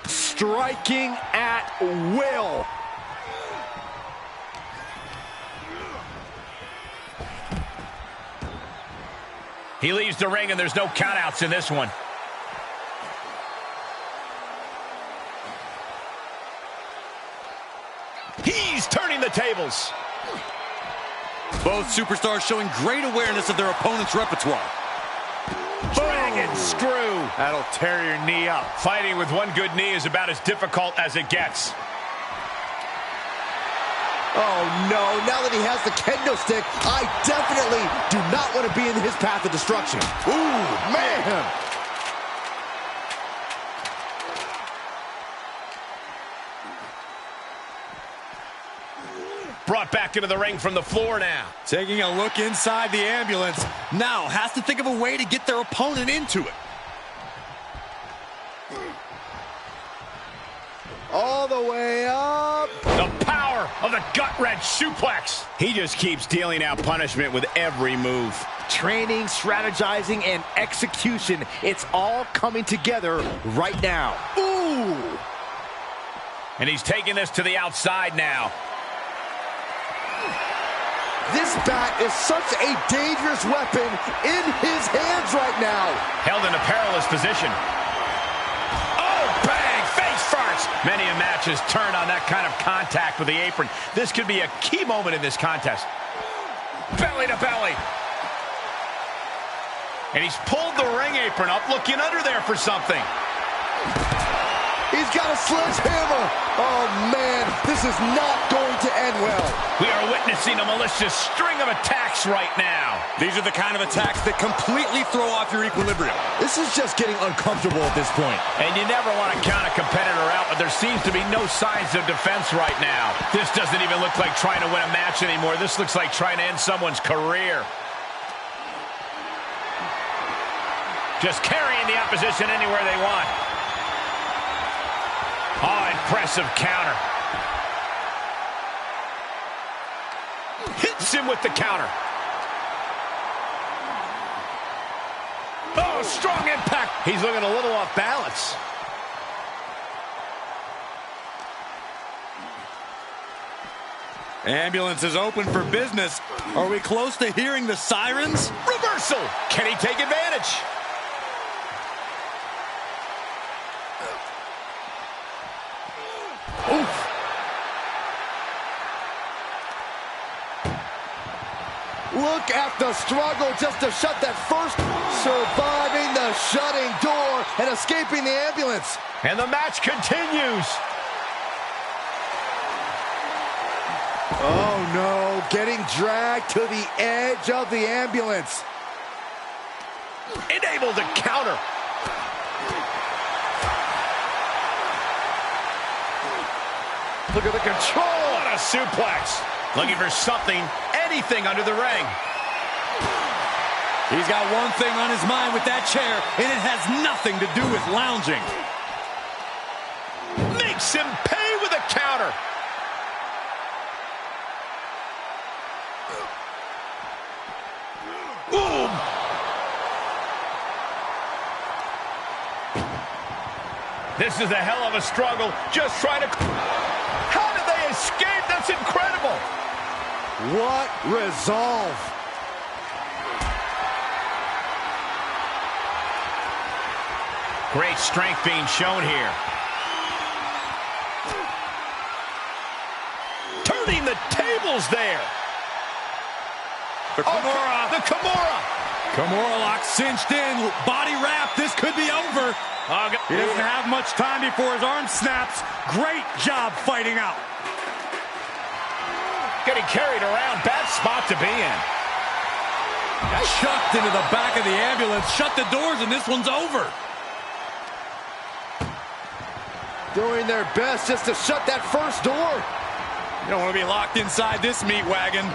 Striking at will. He leaves the ring, and there's no countouts in this one. He's turning the tables. Both superstars showing great awareness of their opponent's repertoire. Dragon screw. That'll tear your knee up. Fighting with one good knee is about as difficult as it gets. Oh, no. Now that he has the kendo stick, I definitely do not want to be in his path of destruction. Ooh, man. Brought back into the ring from the floor now. Taking a look inside the ambulance. Now has to think of a way to get their opponent into it. All the way up. The power of the gut-wrench suplex. He just keeps dealing out punishment with every move. Training, strategizing, and execution. It's all coming together right now. Ooh. And he's taking this to the outside now. This bat is such a dangerous weapon in his hands right now. Held in a perilous position. Oh, bang! Face first! Many a match has turned on that kind of contact with the apron. This could be a key moment in this contest. Belly to belly. And he's pulled the ring apron up, looking under there for something. He's got a sledgehammer. Oh, man, this is not going to end well. We are witnessing a malicious string of attacks right now. These are the kind of attacks that completely throw off your equilibrium. This is just getting uncomfortable at this point. And you never want to count a competitor out, but there seems to be no signs of defense right now. This doesn't even look like trying to win a match anymore. This looks like trying to end someone's career. Just carrying the opposition anywhere they want. Oh, impressive counter. Hits him with the counter. Oh, strong impact. He's looking a little off balance. Ambulance is open for business. Are we close to hearing the sirens? Reversal. Can he take advantage? Oof. Look at the struggle just to shut that first. Surviving the shutting door and escaping the ambulance. And the match continues. Oh, no. Getting dragged to the edge of the ambulance. Enabled to counter. Look at the control. What a suplex. Looking for something, anything under the ring. He's got one thing on his mind with that chair, and it has nothing to do with lounging. Makes him pay with a counter. Boom. This is a hell of a struggle. Just trying to... How did they escape? That's incredible. What resolve. Great strength being shown here. Turning the tables there. The Kimura. The Kimura. Kimura lock cinched in. Body wrap. This could be over. He doesn't have much time before his arm snaps. Great job fighting out. Getting carried around. Bad spot to be in. Chucked into the back of the ambulance. Shut the doors and this one's over. Doing their best just to shut that first door. You don't want to be locked inside this meat wagon.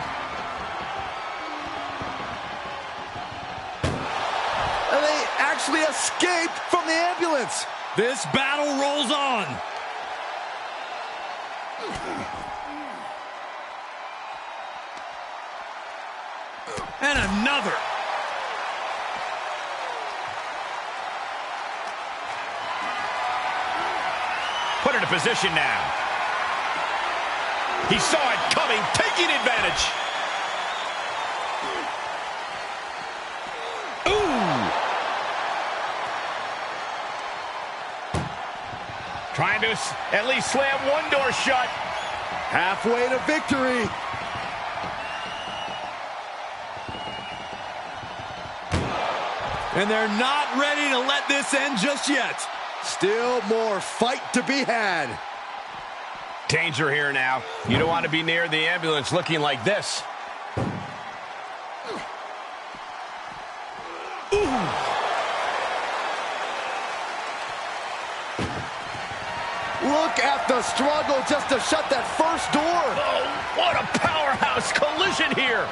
And they actually escaped from the ambulance. This battle rolls on. And another. Put into position now. He saw it coming, taking advantage. Ooh. Trying to at least slam one door shut. Halfway to victory. And they're not ready to let this end just yet. Still more fight to be had. Danger here now. You don't want to be near the ambulance looking like this. Ooh. Look at the struggle just to shut that first door. Oh, what a powerhouse collision here.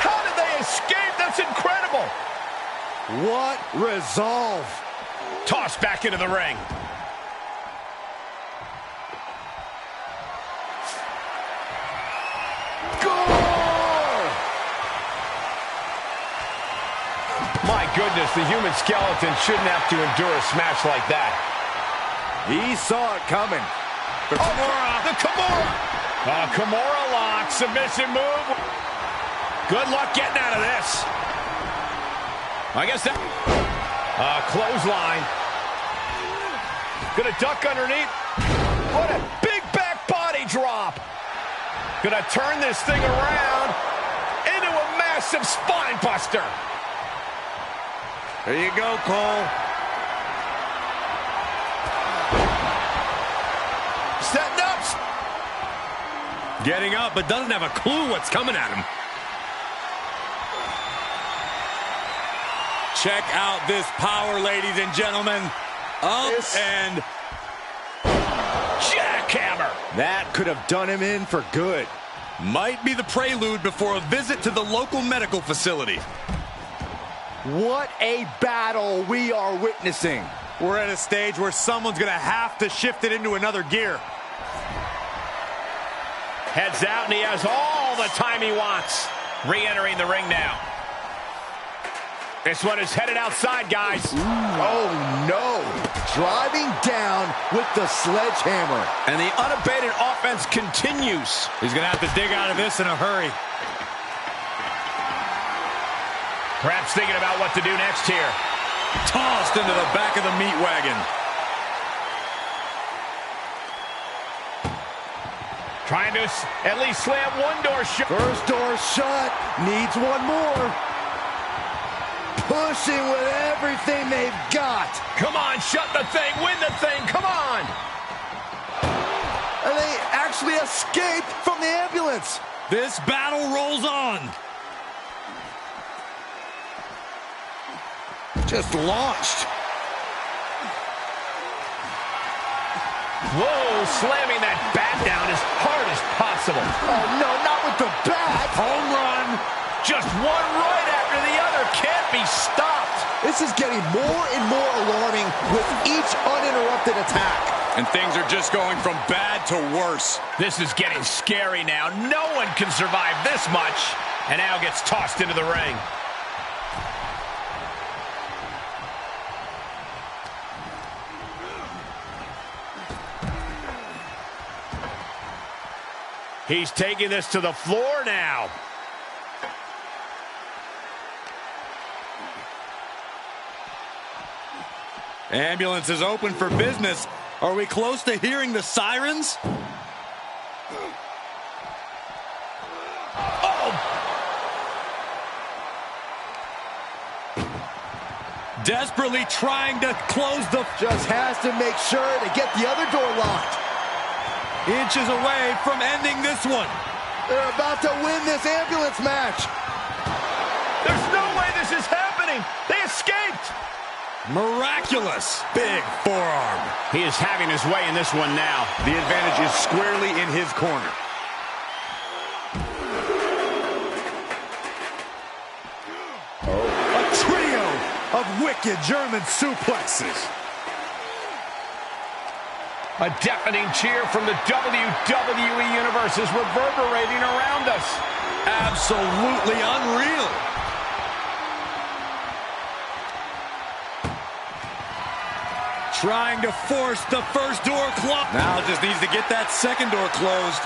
How did they escape? That's incredible. What resolve. Tossed back into the ring. Gore! My goodness, the human skeleton shouldn't have to endure a smash like that. He saw it coming. The Kimura. The Kimura. Kimura lock. Submission move. Good luck getting out of this. I guess that... clothesline. Gonna duck underneath. What a big back body drop. Gonna turn this thing around into a massive spine buster. There you go, Cole. Setting up. Getting up, but doesn't have a clue what's coming at him. Check out this power, ladies and gentlemen. Up and jackhammer. That could have done him in for good. Might be the prelude before a visit to the local medical facility. What a battle we are witnessing. We're at a stage where someone's going to have to shift it into another gear. Heads out, and he has all the time he wants. Re-entering the ring now. This one is headed outside, guys. Oh, no. Driving down with the sledgehammer. And the unabated offense continues. He's going to have to dig out of this in a hurry. Perhaps thinking about what to do next here. Tossed into the back of the meat wagon. Trying to at least slam one door shut. First door shut. Needs one more. Pushing with everything they've got. Come on, shut the thing, win the thing, come on. And they actually escaped from the ambulance. This battle rolls on. Just launched. Whoa, slamming that bat down as hard as possible. Oh, no, not with the bat. Home run. Just one right after the other. Can't be stopped. This is getting more and more alarming with each uninterrupted attack. And things are just going from bad to worse. This is getting scary now. No one can survive this much. And now gets tossed into the ring. He's taking this to the floor now. Ambulance is open for business. Are we close to hearing the sirens? Desperately trying to close the... Just has to make sure to get the other door locked. Inches away from ending this one. They're about to win this ambulance match. There's no way this is happening. They escaped. Miraculous. Big forearm. He is having his way in this one now. The advantage is squarely in his corner. A trio of wicked German suplexes. A deafening cheer from the WWE Universe is reverberating around us. Absolutely unreal. Trying to force the first door closed. Now just needs to get that second door closed.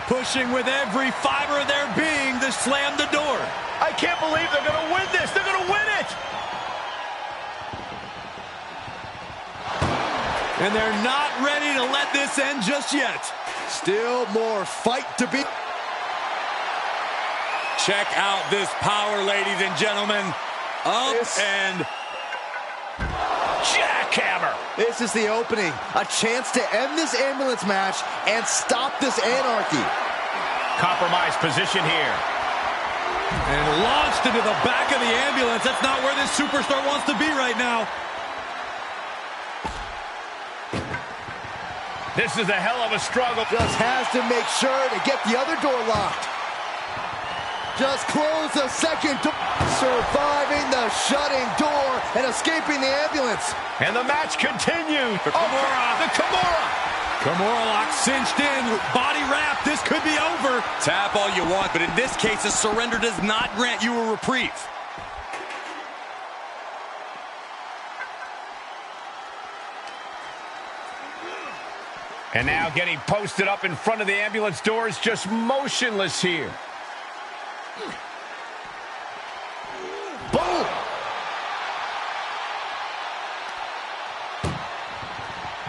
Pushing with every fiber of their being to slam the door. I can't believe they're going to win this. They're going to win it. And they're not ready to let this end just yet. Still more fight to be. Check out this power, ladies and gentlemen. Up and... jackhammer. This is the opening. A chance to end this ambulance match and stop this anarchy. Compromised position here. And launched into the back of the ambulance. That's not where this superstar wants to be right now. This is a hell of a struggle. Just has to make sure to get the other door locked. Just close the second door. Surviving the shutting door and escaping the ambulance. And the match continues. The Kimura. The Kimura. Kimura lock cinched in. Body wrap. This could be over. Tap all you want, but in this case, a surrender does not grant you a reprieve. And now getting posted up in front of the ambulance doors, just motionless here. Boom!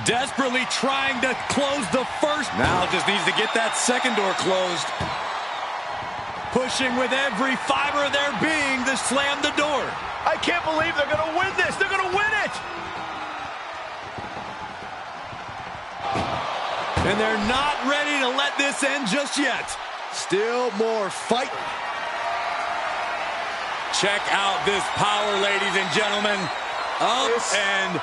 Desperately trying to close the first. Now just needs to get that second door closed. pushing with every fiber of their being to slam the door. I can't believe they're going to win this. They're going to win it. And they're not ready to let this end just yet. Still more fight. Check out this power, ladies and gentlemen. Up and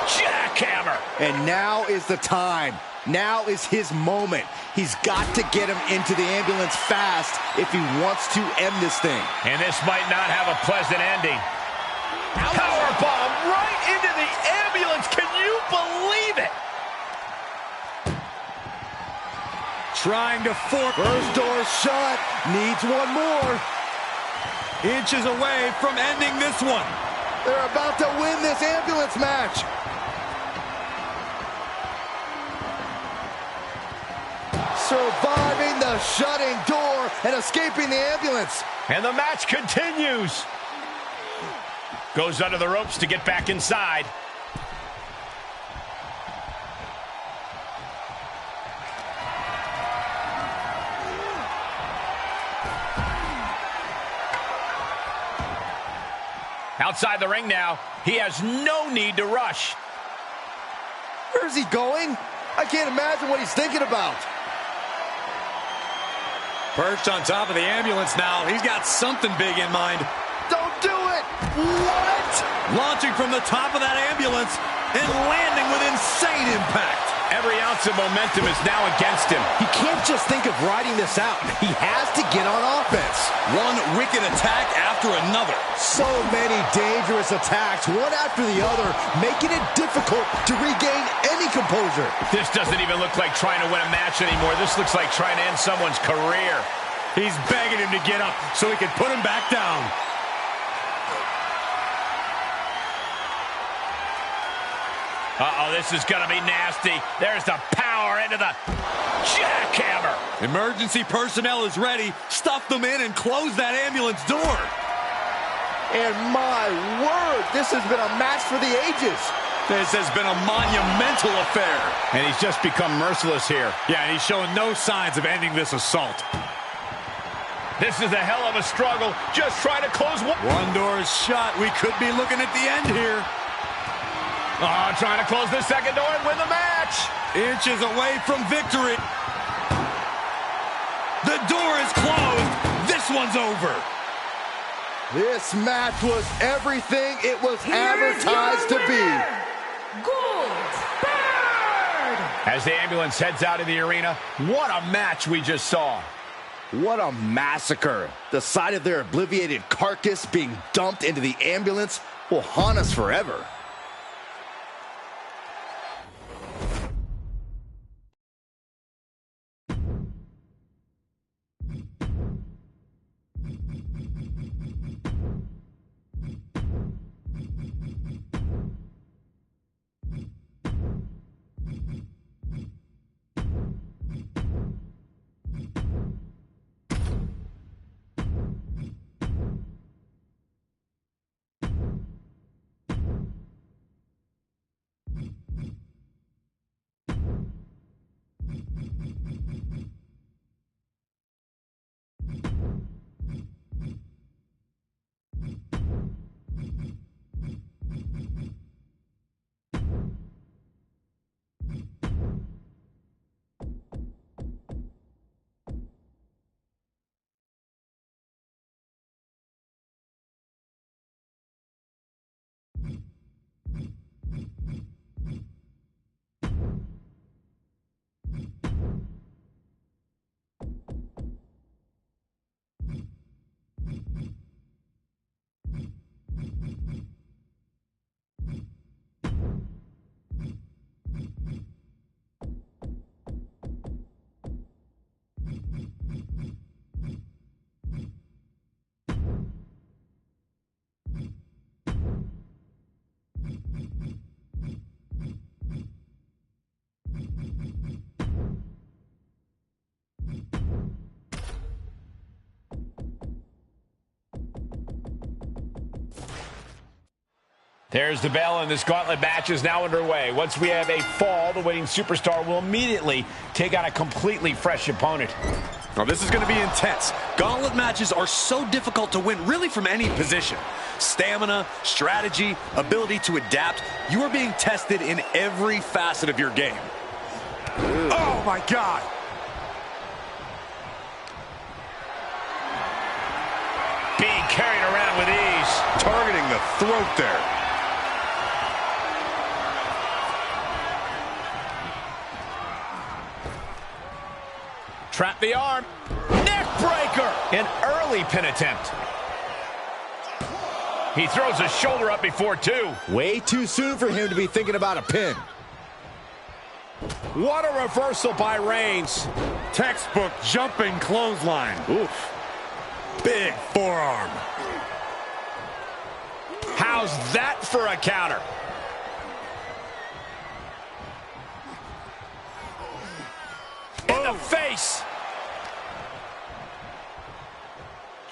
jackhammer. And now is the time. Now is his moment. He's got to get him into the ambulance fast if he wants to end this thing. And this might not have a pleasant ending. Powerbomb right into the ambulance. Can you believe it? Trying to force. First door shut. Needs one more. Inches away from ending this one. They're about to win this ambulance match. Surviving the shutting door and escaping the ambulance. And the match continues. Goes under the ropes to get back inside. Outside the ring now. He has no need to rush. Where's he going? I can't imagine what he's thinking about. Perched on top of the ambulance now. He's got something big in mind. Don't do it! What? Launching from the top of that ambulance and landing with insane impact. Every ounce of momentum is now against him. He can't just think of riding this out. He has to get on offense. One wicked attack after another. So many dangerous attacks, one after the other, making it difficult to regain any composure. This doesn't even look like trying to win a match anymore. This looks like trying to end someone's career. He's begging him to get up so he can put him back down. Uh-oh, this is going to be nasty. There's the power into the jackhammer. Emergency personnel is ready. Stuff them in and close that ambulance door. And my word, this has been a match for the ages. This has been a monumental affair. And he's just become merciless here. Yeah, and he's showing no signs of ending this assault. This is a hell of a struggle. Just trying to close one. One door is shut. We could be looking at the end here. Oh, trying to close the second door and win the match. Inches away from victory. The door is closed. This one's over. This match was everything it was advertised to be. Goldberg! As the ambulance heads out of the arena, what a match we just saw. What a massacre. The sight of their obliviated carcass being dumped into the ambulance will haunt us forever. There's the bell, and this gauntlet match is now underway. Once we have a fall, the winning superstar will immediately take on a completely fresh opponent. Now this is going to be intense. Gauntlet matches are so difficult to win, really from any position. Stamina, strategy, ability to adapt. You are being tested in every facet of your game. Ooh. Oh my God! Being carried around with ease. Targeting the throat there. Trap the arm. Neck breaker. An early pin attempt. He throws his shoulder up before two. Way too soon for him to be thinking about a pin. What a reversal by Reigns. Textbook jumping clothesline. Oof. Big forearm. How's that for a counter? In the face.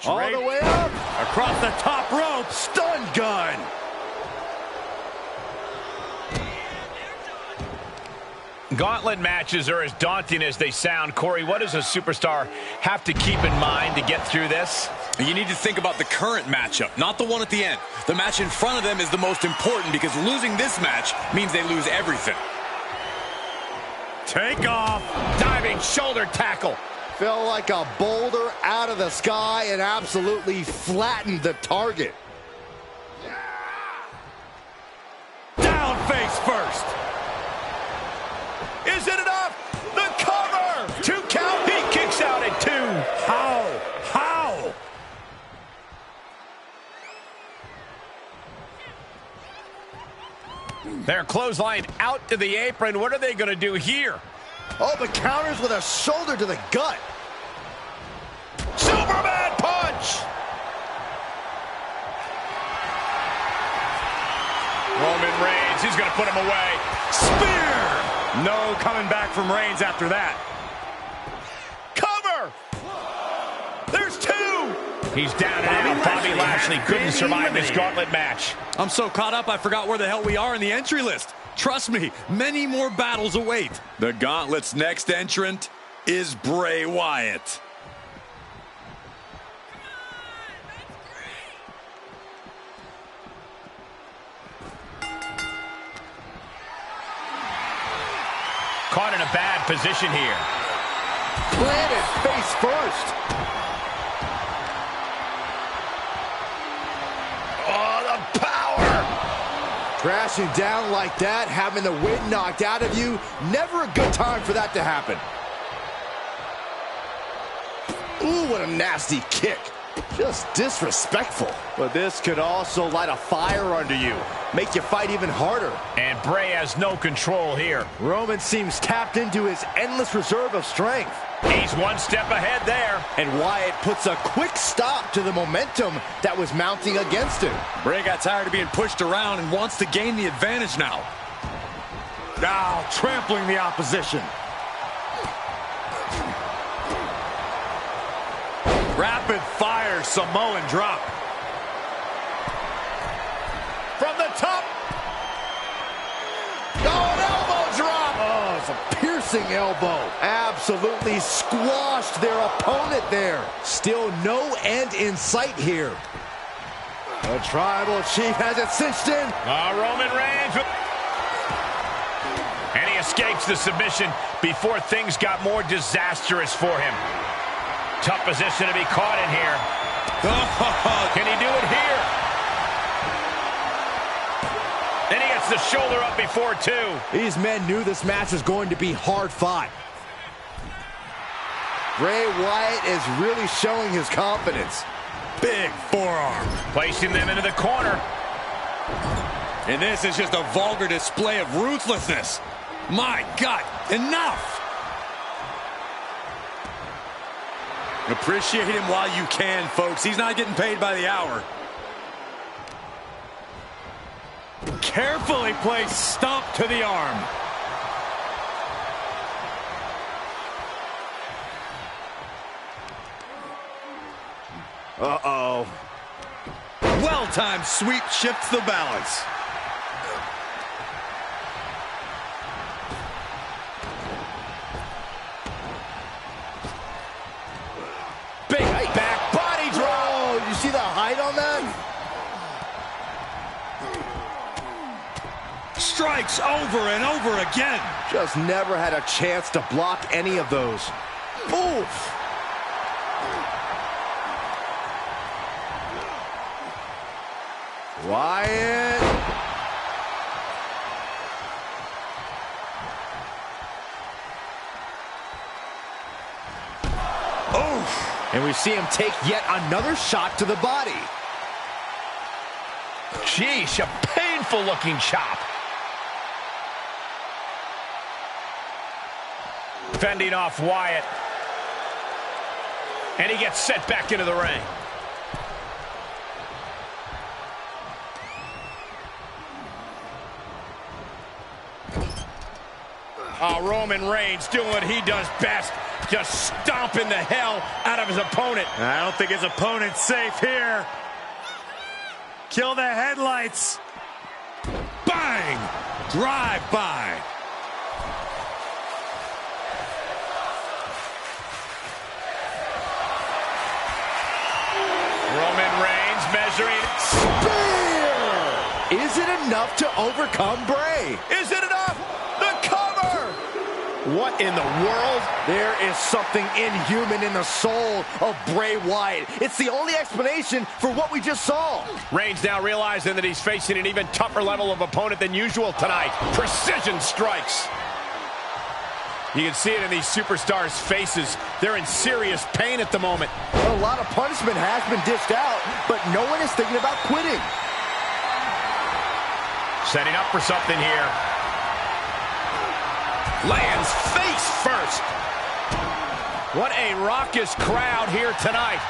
All the way up. Across the top rope. Stun gun. Gauntlet matches are as daunting as they sound. Corey, what does a superstar have to keep in mind to get through this? You need to think about the current matchup, not the one at the end. The match in front of them is the most important because losing this match means they lose everything. Take off. Diving shoulder tackle. Fell like a boulder out of the sky and absolutely flattened the target. Down face first. Is it enough? The cover! 2 count. He kicks out at 2. How? How? They're clotheslined out to the apron. What are they going to do here? Oh, the counters with a shoulder to the gut. Superman punch! Roman Reigns, he's going to put him away. Spear! No coming back from Reigns after that. Cover! There's 2! He's down and out. Bobby Lashley couldn't survive this gauntlet match. I'm so caught up, I forgot where the hell we are in the entry list. Trust me, many more battles await. The Gauntlet's next entrant is Bray Wyatt. Caught in a bad position here. Planted face first. Oh, the power! Crashing down like that, having the wind knocked out of you, never a good time for that to happen. Ooh, what a nasty kick. Just disrespectful. But this could also light a fire under you, make you fight even harder. And Bray has no control here. Roman seems tapped into his endless reserve of strength. He's one step ahead there. And Wyatt puts a quick stop to the momentum that was mounting against him. Bray got tired of being pushed around and wants to gain the advantage now. Now trampling the opposition. Rapid fire Samoan drop. From the top. Oh, an elbow drop. Oh, it's a piercing elbow. Absolutely squashed their opponent there. Still no end in sight here. The Tribal Chief has it cinched in. Roman Reigns. And he escapes the submission before things got more disastrous for him. Tough position to be caught in here. Can he do it here? And he gets the shoulder up before 2. These men knew this match was going to be hard fought. Bray Wyatt is really showing his confidence. Big forearm. Placing them into the corner. And this is just a vulgar display of ruthlessness. My God, enough! Appreciate him while you can, folks. He's not getting paid by the hour. Carefully placed stomp to the arm. Uh-oh. Well-timed sweep shifts the balance. strikes over and over again. Just never had a chance to block any of those. Oof! Wyatt. Oof! And we see him take yet another shot to the body. Sheesh, a painful looking chop. Fending off Wyatt. And he gets sent back into the ring. Roman Reigns doing what he does best. Just stomping the hell out of his opponent. I don't think his opponent's safe here. Kill the headlights. Bang! Drive by. Roman Reigns measuring. Spear! Is it enough to overcome Bray? Is it enough? The cover! What in the world? There is something inhuman in the soul of Bray Wyatt. It's the only explanation for what we just saw. Reigns now realizing that he's facing an even tougher level of opponent than usual tonight. Precision strikes. You can see it in these superstars' faces. They're in serious pain at the moment. A lot of punishment has been dished out, but no one is thinking about quitting. Setting up for something here. Lands face first. What a raucous crowd here tonight.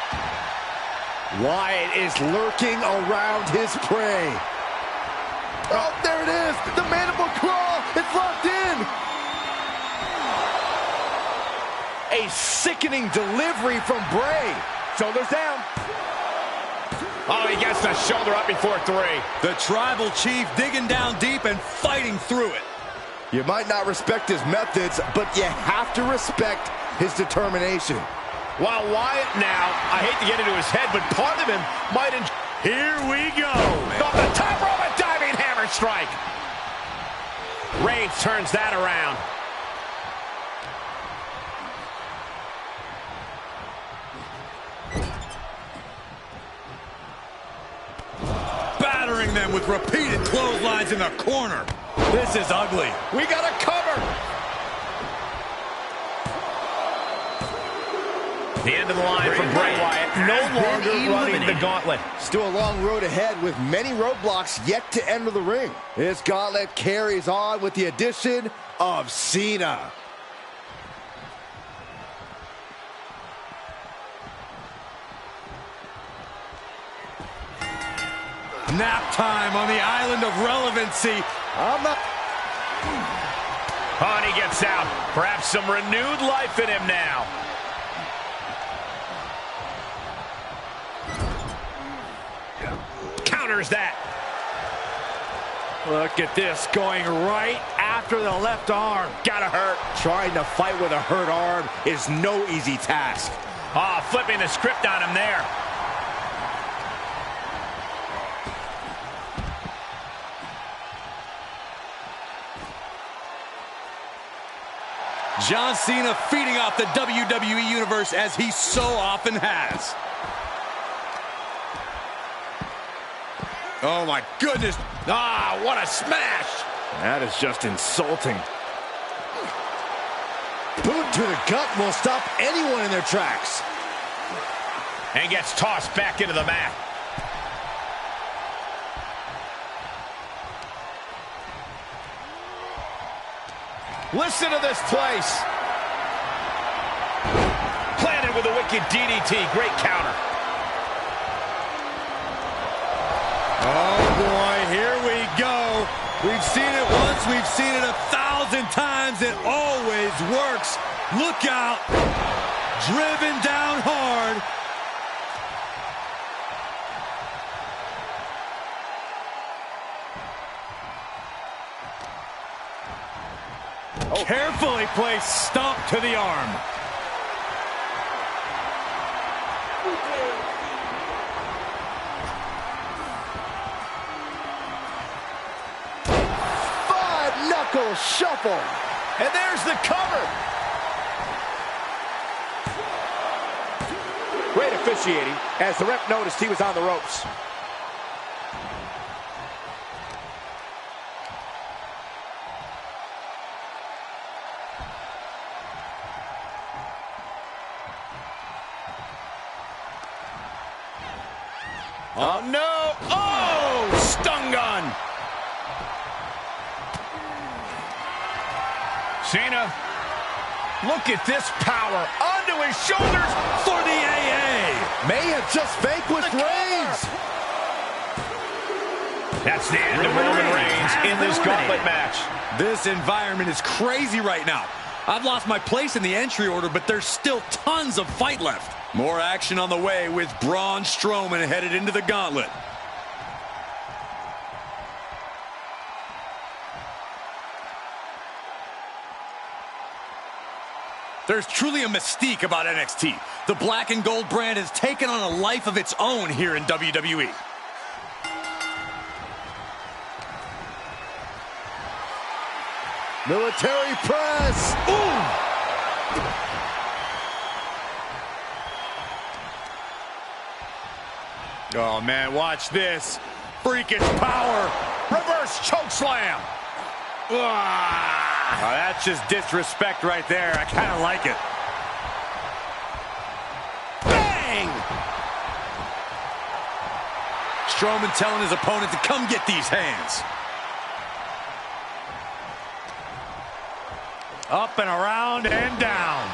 Wyatt is lurking around his prey. Oh, there it is. The mandible claw. It's locked in. A sickening delivery from Bray. Shoulders down. Oh, he gets the shoulder up before 3. The tribal chief digging down deep and fighting through it. You might not respect his methods, but you have to respect his determination. While Wyatt now, I hate to get into his head, but part of him might enjoy. Here we go. Off the top rope, a diving hammer strike. Reigns turns that around. Battering them with repeated clotheslines in the corner. This is ugly. We got a cover. The end of the line for Bray Wyatt. No longer running the gauntlet. Still a long road ahead with many roadblocks yet to enter the ring. This gauntlet carries on with the addition of Cena. Nap time on the island of relevancy. I'm not... Oh, and he gets out. Perhaps some renewed life in him now. Counters that. Look at this, going right after the left arm. Gotta hurt. Trying to fight with a hurt arm is no easy task. Oh, flipping the script on him there. John Cena feeding off the WWE Universe as he so often has. Oh my goodness. Ah, what a smash. That is just insulting. Boot to the gut will stop anyone in their tracks. And gets tossed back into the mat. Listen to this place. Planted with a wicked DDT. Great counter. Oh boy, here we go. We've seen it once, we've seen it 1,000 times. It always works. Look out. Driven down hard. Carefully placed stomp to the arm. knuckle shuffle. And there's the cover. Great officiating as the ref noticed he was on the ropes. Oh, no. Oh, stun gun. Cena, look at this power onto his shoulders for the AA. May have just vanquished Reigns. That's the end of Roman Reigns in this gauntlet match. This environment is crazy right now. I've lost my place in the entry order, but there's still tons of fight left. More action on the way with Braun Strowman headed into the gauntlet. There's truly a mystique about NXT. The black and gold brand has taken on a life of its own here in WWE. Military press. Ooh! Oh, man, watch this. Freakish power. Reverse choke slam. Oh, that's just disrespect right there. I kind of like it. Bang! Strowman telling his opponent to come get these hands. Up and around and down.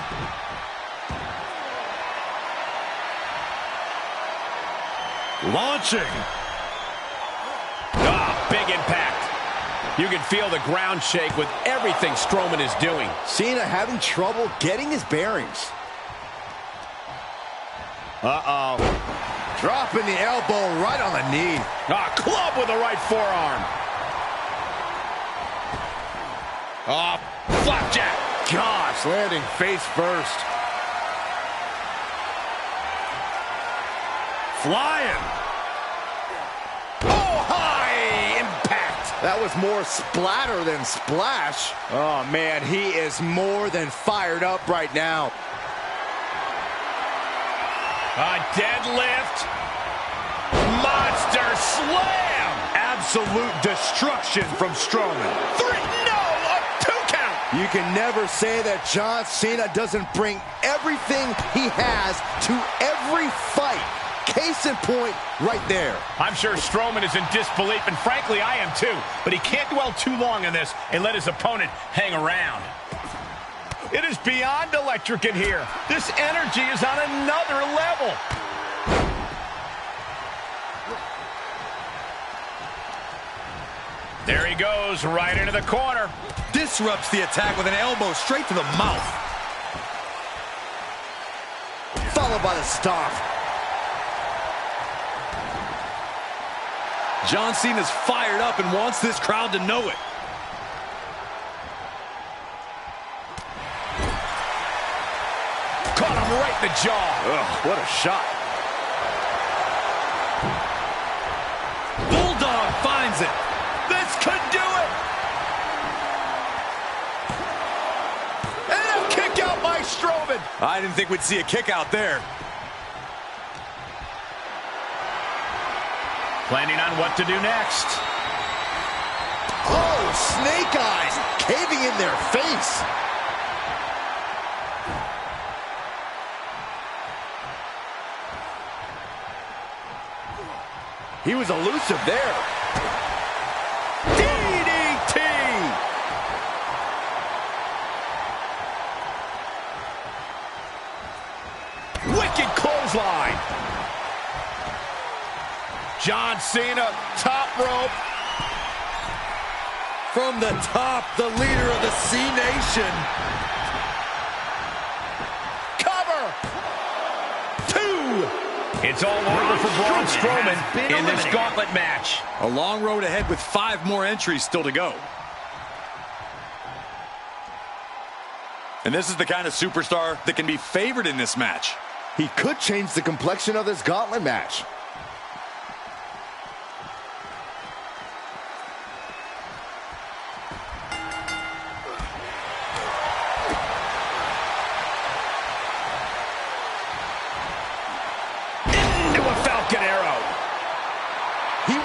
Launching. Ah, big impact. You can feel the ground shake with everything Strowman is doing. Cena having trouble getting his bearings. Uh-oh. Dropping the elbow right on the knee. Ah, club with the right forearm. Ah, flapjack. Gosh, landing face first. Flying. Oh, high impact. That was more splatter than splash. Oh, man, he is more than fired up right now. A deadlift. Monster slam. Absolute destruction from Strowman. 3, no, a 2 count. You can never say that John Cena doesn't bring everything he has to every fight. Case in point, right there. I'm sure Strowman is in disbelief, and frankly, I am too. But he can't dwell too long on this and let his opponent hang around. It is beyond electric in here. This energy is on another level. There he goes, right into the corner. Disrupts the attack with an elbow straight to the mouth. Followed by the stomp. John Cena's fired up and wants this crowd to know it. Caught him right in the jaw. Ugh, what a shot. Bulldog finds it. This could do it. And a kick out by Strowman. I didn't think we'd see a kick out there. Planning on what to do next. Oh, snake eyes caving in their face. He was elusive there. DDT. Wicked clothesline. John Cena, top rope. From the top, the leader of the C-Nation. Cover. 2. It's all over for Braun Strowman in this gauntlet match. A long road ahead with 5 more entries still to go. And this is the kind of superstar that can be favored in this match. He could change the complexion of this gauntlet match.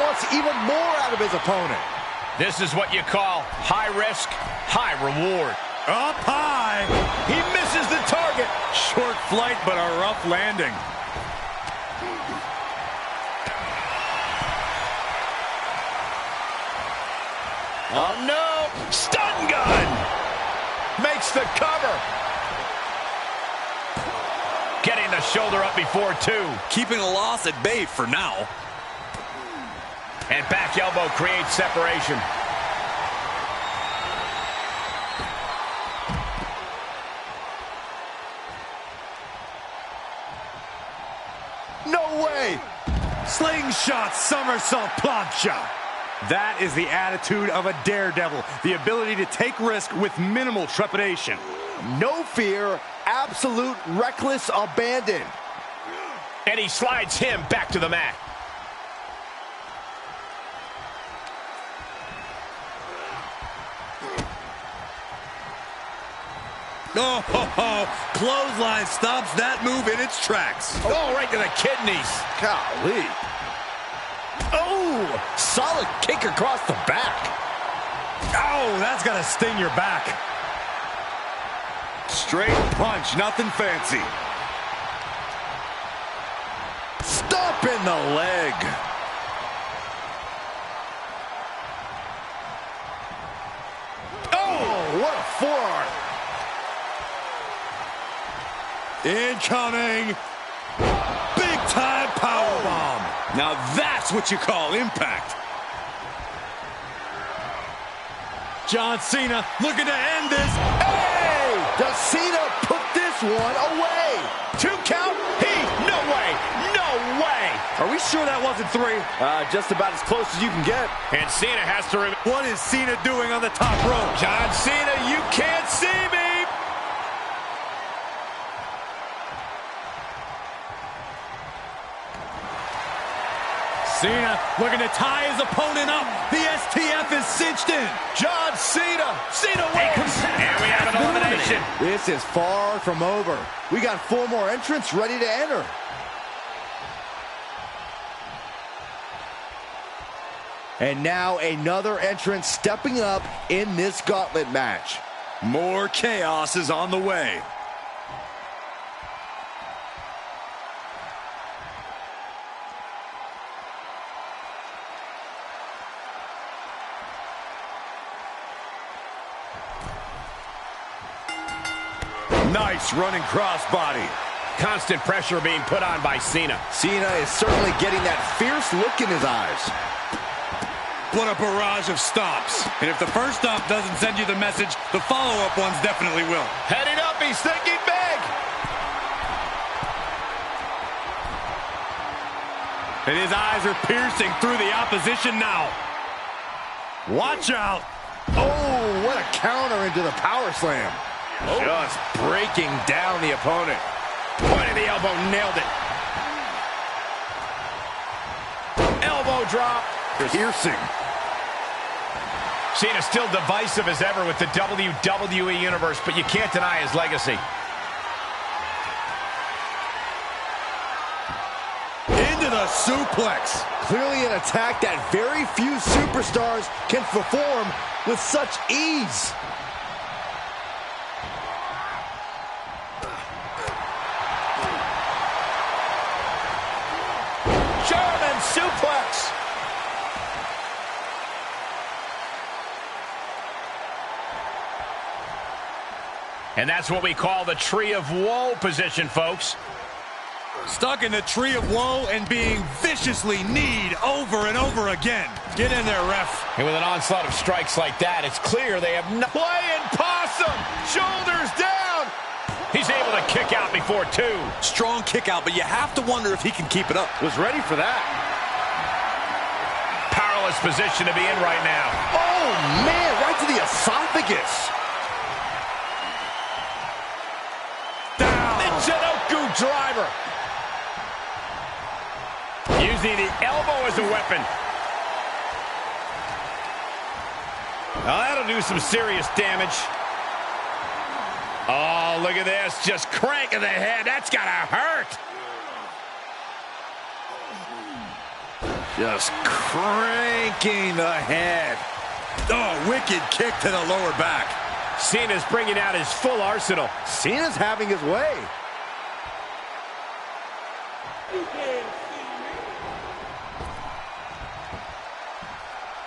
wants even more out of his opponent. This is what you call high risk, high reward. Up high. He misses the target. Short flight, but a rough landing. Oh, no. Stun gun. Makes the cover. Getting the shoulder up before two. Keeping a loss at bay for now. And back elbow creates separation. No way! Slingshot somersault plancha. That is the attitude of a daredevil. The ability to take risk with minimal trepidation. No fear, absolute reckless abandon. And he slides him back to the mat. Oh, ho, ho. Clothesline stops that move in its tracks. Oh, right to the kidneys. Golly. Oh, solid kick across the back. Oh, that's gonna sting your back. Straight punch, nothing fancy. Stomp in the leg. Oh, what a forearm. Incoming. Big time powerbomb. Now that's what you call impact. John Cena looking to end this. Hey! Does Cena put this one away? 2 count. No way. No way. Are we sure that wasn't 3? Just about as close as you can get. And Cena has to remember. What is Cena doing on the top rope? John Cena, you can't see me. Cena looking to tie his opponent up. The STF is cinched in. John Cena. Cena wins. And we have an elimination. This is far from over. We got 4 more entrants ready to enter. And now another entrant stepping up in this gauntlet match. More chaos is on the way. Nice running crossbody. Constant pressure being put on by Cena. Cena is certainly getting that fierce look in his eyes. What a barrage of stomps. And if the first stomp doesn't send you the message, the follow-up ones definitely will. Heading up, he's thinking big. And his eyes are piercing through the opposition now. Watch out. Oh, what a counter into the power slam. Just breaking down the opponent. Point of the elbow, nailed it. Elbow drop. Piercing. Cena still divisive as ever with the WWE Universe, but you can't deny his legacy. Into the suplex. Clearly an attack that very few superstars can perform with such ease. German suplex. And that's what we call the Tree of Woe position, folks. Stuck in the Tree of Woe and being viciously kneed over and over again. Get in there, ref. And with an onslaught of strikes like that, it's clear they have no... Playing possum! Shoulders down! He's able to kick out before 2. Strong kick out, but you have to wonder if he can keep it up. Was ready for that. Powerless position to be in right now. Oh, man, right to the esophagus. Down. Michinoku driver. Using the elbow as a weapon. Now that'll do some serious damage. Oh, look at this. Just cranking the head. That's gotta hurt. Just cranking the head. Oh, wicked kick to the lower back. Cena's bringing out his full arsenal. Cena's having his way.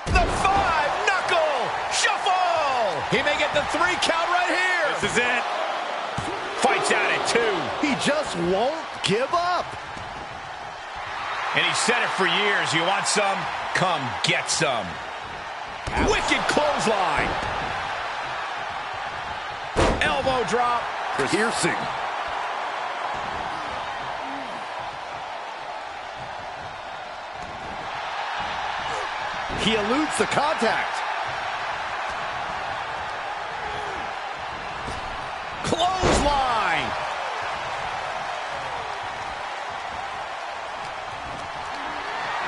The 5-knuckle shuffle. He may get the 3 count right here. This is it. Fights out at 2. He just won't give up. And he said it for years. You want some? Come get some. Wicked clothesline. Elbow drop. Piercing. He eludes the contact. Clothesline.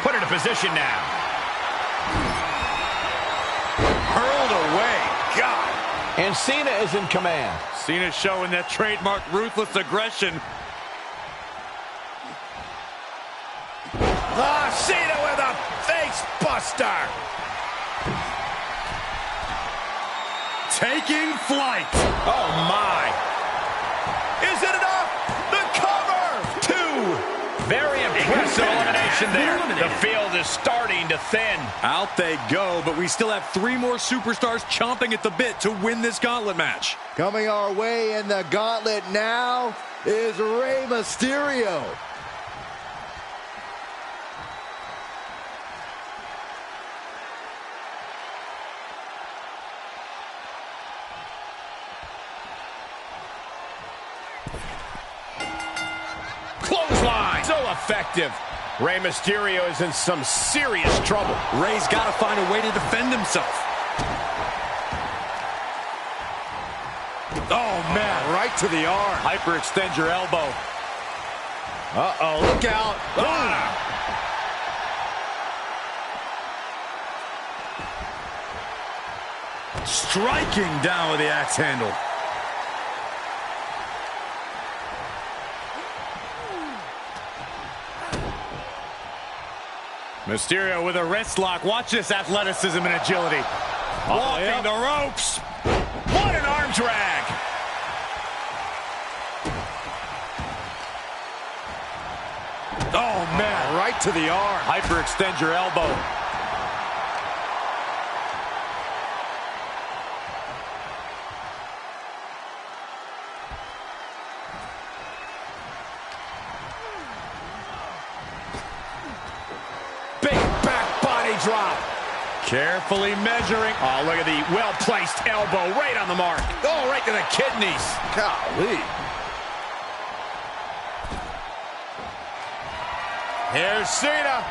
Put it in position now. Hurled away. God. And Cena is in command. Cena showing that trademark ruthless aggression. Cena with a face buster. Taking flight. Oh, my. Is it enough? The cover. 2. Very impressive elimination there. The field is starting to thin. Out they go, but we still have 3 more superstars chomping at the bit to win this gauntlet match. Coming our way in the gauntlet now is Rey Mysterio. Clothesline. So effective. Rey Mysterio is in some serious trouble. Rey's got to find a way to defend himself. Oh, man, right to the arm. Hyperextend your elbow. Uh-oh, look out. Striking down with the axe handle. Mysterio with a wrist lock. Watch this athleticism and agility. Walking the ropes. What an arm drag. Oh, man, right to the arm. Hyperextend your elbow. Big back body drop. Carefully measuring. Oh, look at the well-placed elbow right on the mark. Oh, right to the kidneys. Golly. Here's Cena.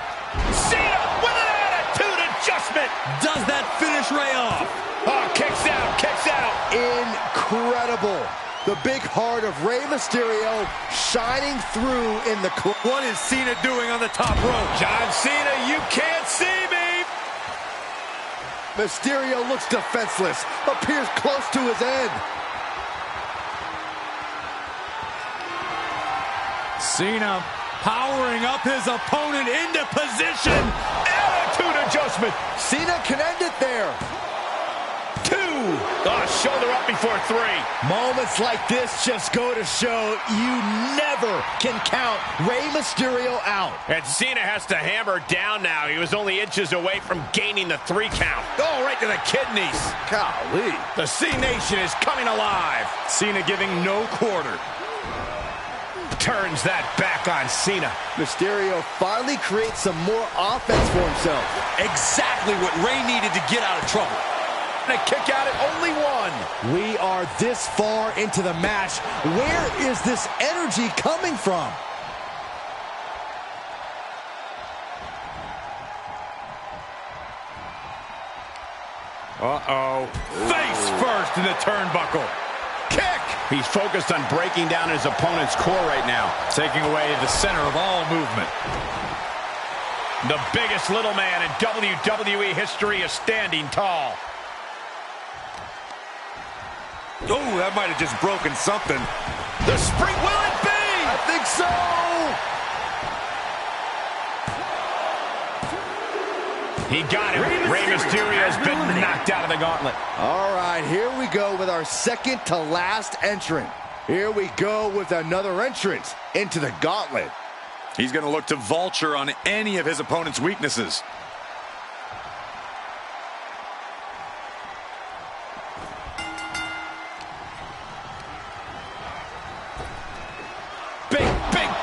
Cena with an attitude adjustment. Does that finish Rey off? Oh, kicks out, kicks out. Incredible. The big heart of Rey Mysterio shining through in the... What is Cena doing on the top rope? John Cena, you can't see me. Mysterio looks defenseless, appears close to his end. Cena powering up his opponent into position. Attitude adjustment. Cena can end it there. 2. Oh, shoulder up before 3. Moments like this just go to show you never can count Rey Mysterio out. And Cena has to hammer down now. He was only inches away from gaining the 3 count. Oh, right to the kidneys. Golly. The C Nation is coming alive. Cena giving no quarter. Turns that back on Cena. Mysterio finally creates some more offense for himself. Exactly what Rey needed to get out of trouble. And a kick out at only 1. We are this far into the match. Where is this energy coming from? Uh-oh. Face first in the turnbuckle. Kick! He's focused on breaking down his opponent's core right now. Taking away the center of all movement. The biggest little man in WWE history is standing tall. Oh, that might have just broken something. The spring, will it be? I think so. He got him. Rey Mysterio has been knocked out of the gauntlet. All right, here we go with our second to last entrant. Here we go with another entrant into the gauntlet. He's going to look to vulture on any of his opponent's weaknesses. Big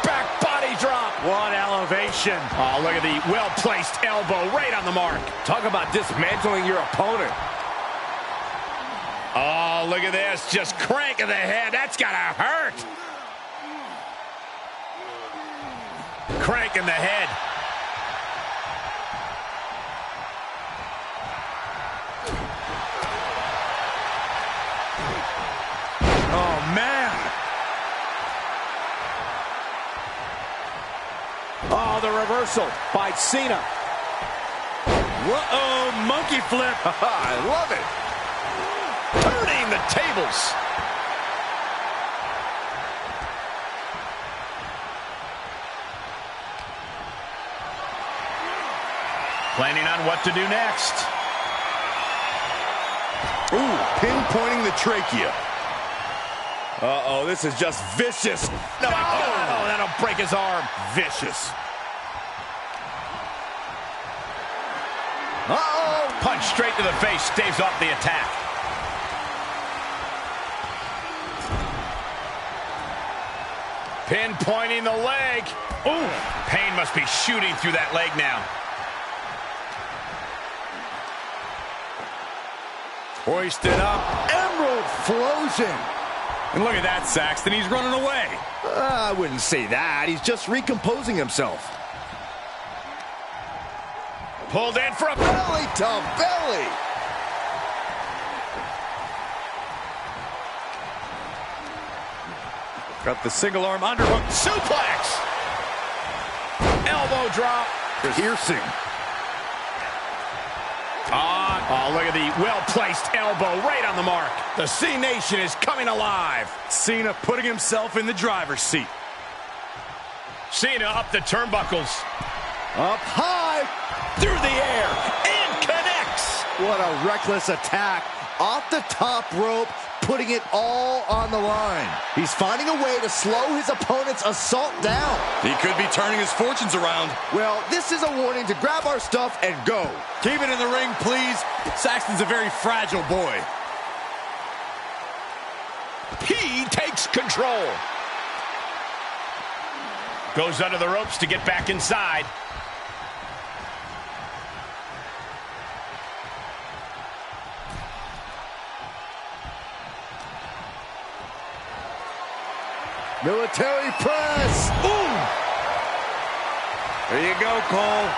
back body drop. What elevation. Oh, look at the well-placed elbow right on the mark. Talk about dismantling your opponent. Oh, look at this. Just cranking the head. That's got to hurt. Cranking the head. Oh, man. Oh, the reversal by Cena. Whoa, monkey flip. I love it. Turning the tables. Planning on what to do next. Ooh, pinpointing the trachea. Uh-oh, this is just vicious. No, oh, that'll break his arm. Vicious. Uh-oh. Punch straight to the face, staves off the attack. Pinpointing the leg. Ooh, pain must be shooting through that leg now. Hoisted up. Emerald Flosion. And look at that, Saxton. He's running away. I wouldn't say that. He's just recomposing himself. Pulled in for a Belly to belly. Got the single arm underhook. suplex. Elbow drop. Piercing. Oh, look at the well-placed elbow right on the mark. The C Nation is coming alive. Cena putting himself in the driver's seat. Cena up the turnbuckles. Up high. Through the air. And connects. What a reckless attack. Off the top rope, putting it all on the line. He's finding a way to slow his opponent's assault down. He could be turning his fortunes around. Well, this is a warning to grab our stuff and go. Keep it in the ring, please. Saxton's a very fragile boy. He takes control. Goes under the ropes to get back inside. Military press. Ooh! There you go, Cole.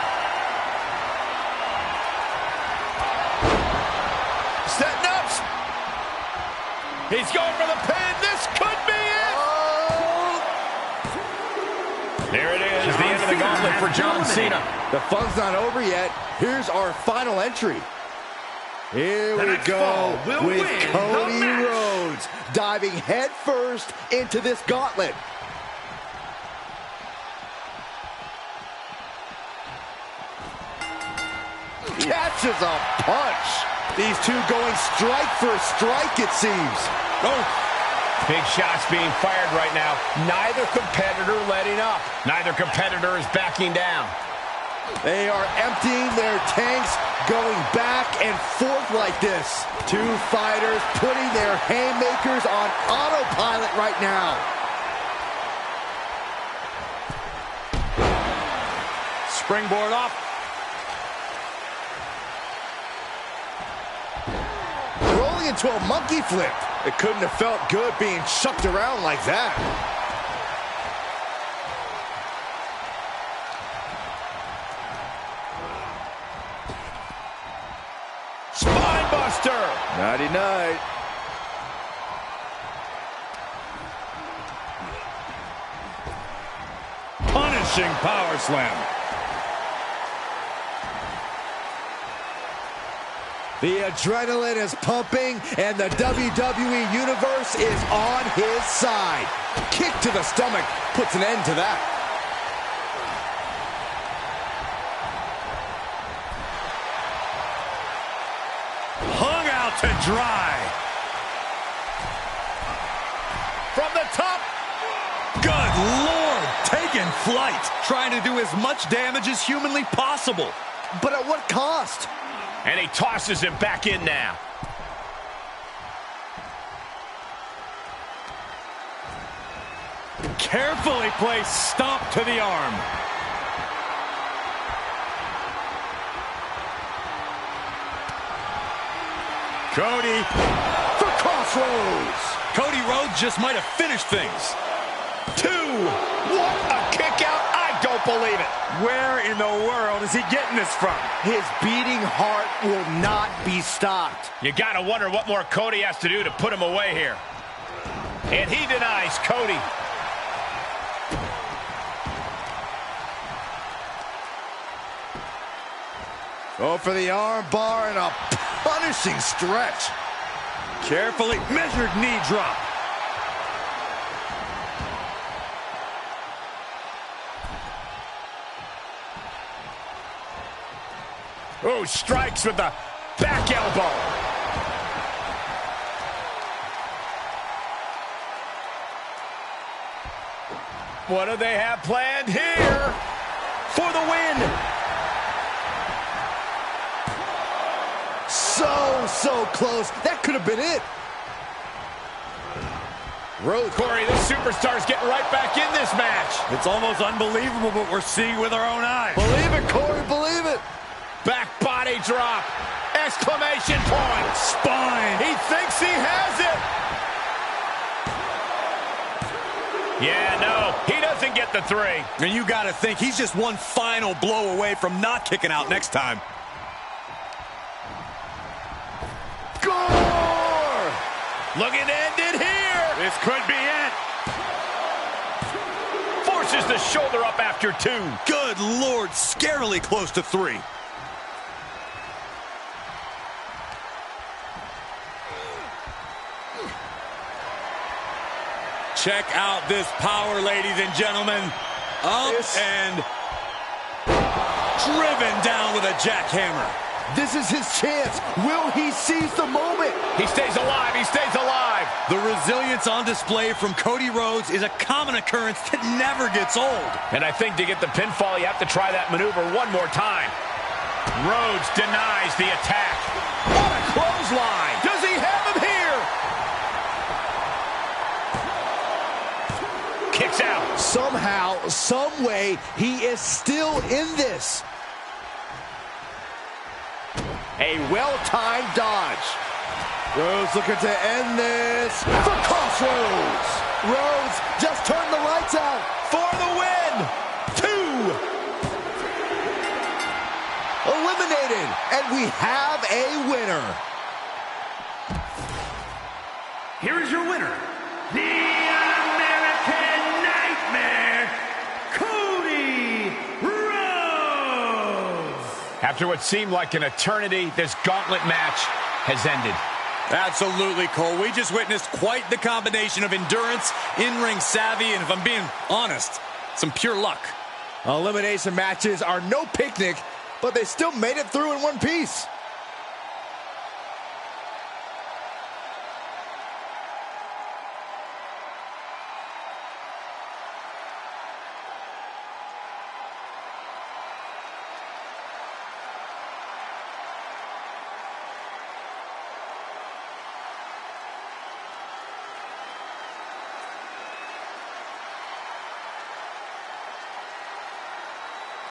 Setting up. He's going for the pin. This could be it. There it is, the end of the gauntlet for John Cena. The fun's not over yet. Here's our final entry. Here we go with Cody Rhodes diving headfirst into this gauntlet. Catches a punch. These two going strike for strike, it seems. Oh. Big shots being fired right now. Neither competitor letting up. Neither competitor is backing down. They are emptying their tanks, going back and forth like this. Two fighters putting their haymakers on autopilot right now. Springboard off. Rolling into a monkey flip. It couldn't have felt good being chucked around like that. Spinebuster. Nighty-night. Punishing power slam. The adrenaline is pumping, and the WWE Universe is on his side. Kick to the stomach puts an end to that. out to dry. From the top. Good Lord, taking flight. Trying to do as much damage as humanly possible. But at what cost? And he tosses him back in now. Carefully placed stomp to the arm. Cody For Crossroads. Cody Rhodes just might have finished things. 2. What a kick out. I don't believe it. Where in the world is he getting this from? His beating heart will not be stopped. You gotta wonder what more Cody has to do to put him away here. And he denies Cody. Oh, for the arm bar and a punishing stretch. Carefully measured knee drop. Oh, strikes with the back elbow. What do they have planned here? For the win. So close. That could have been it. Rhodes. Corey, this superstar's getting right back in this match. It's almost unbelievable what we're seeing with our own eyes. Believe it, Corey, believe it. Back body drop. Exclamation point. Spine. He thinks he has it. Yeah, no, he doesn't get the 3. And you got to think he's just one final blow away from not kicking out next time. Gore! Looking to end it here. This could be it. Forces the shoulder up after 2. Good Lord, scarily close to 3. Check out this power, ladies and gentlemen. Up and driven down with a jackhammer. This is his chance. Will he seize the moment? He stays alive. He stays alive. The resilience on display from Cody Rhodes is a common occurrence that never gets old. And I think to get the pinfall, you have to try that maneuver one more time. Rhodes denies the attack. What a clothesline. Does he have him here? Kicks out. Somehow, some way, he is still in this. A well-timed dodge. Rhodes looking to end this for Crossroads. Rhodes just turned the lights out. For the win. 2. Eliminated. And we have a winner. Here is your winner, the American Nightmare, Cody Rhodes. After what seemed like an eternity, this gauntlet match has ended. Absolutely, Cole. We just witnessed quite the combination of endurance, in-ring savvy, and if I'm being honest, some pure luck. Elimination matches are no picnic, but they still made it through in one piece.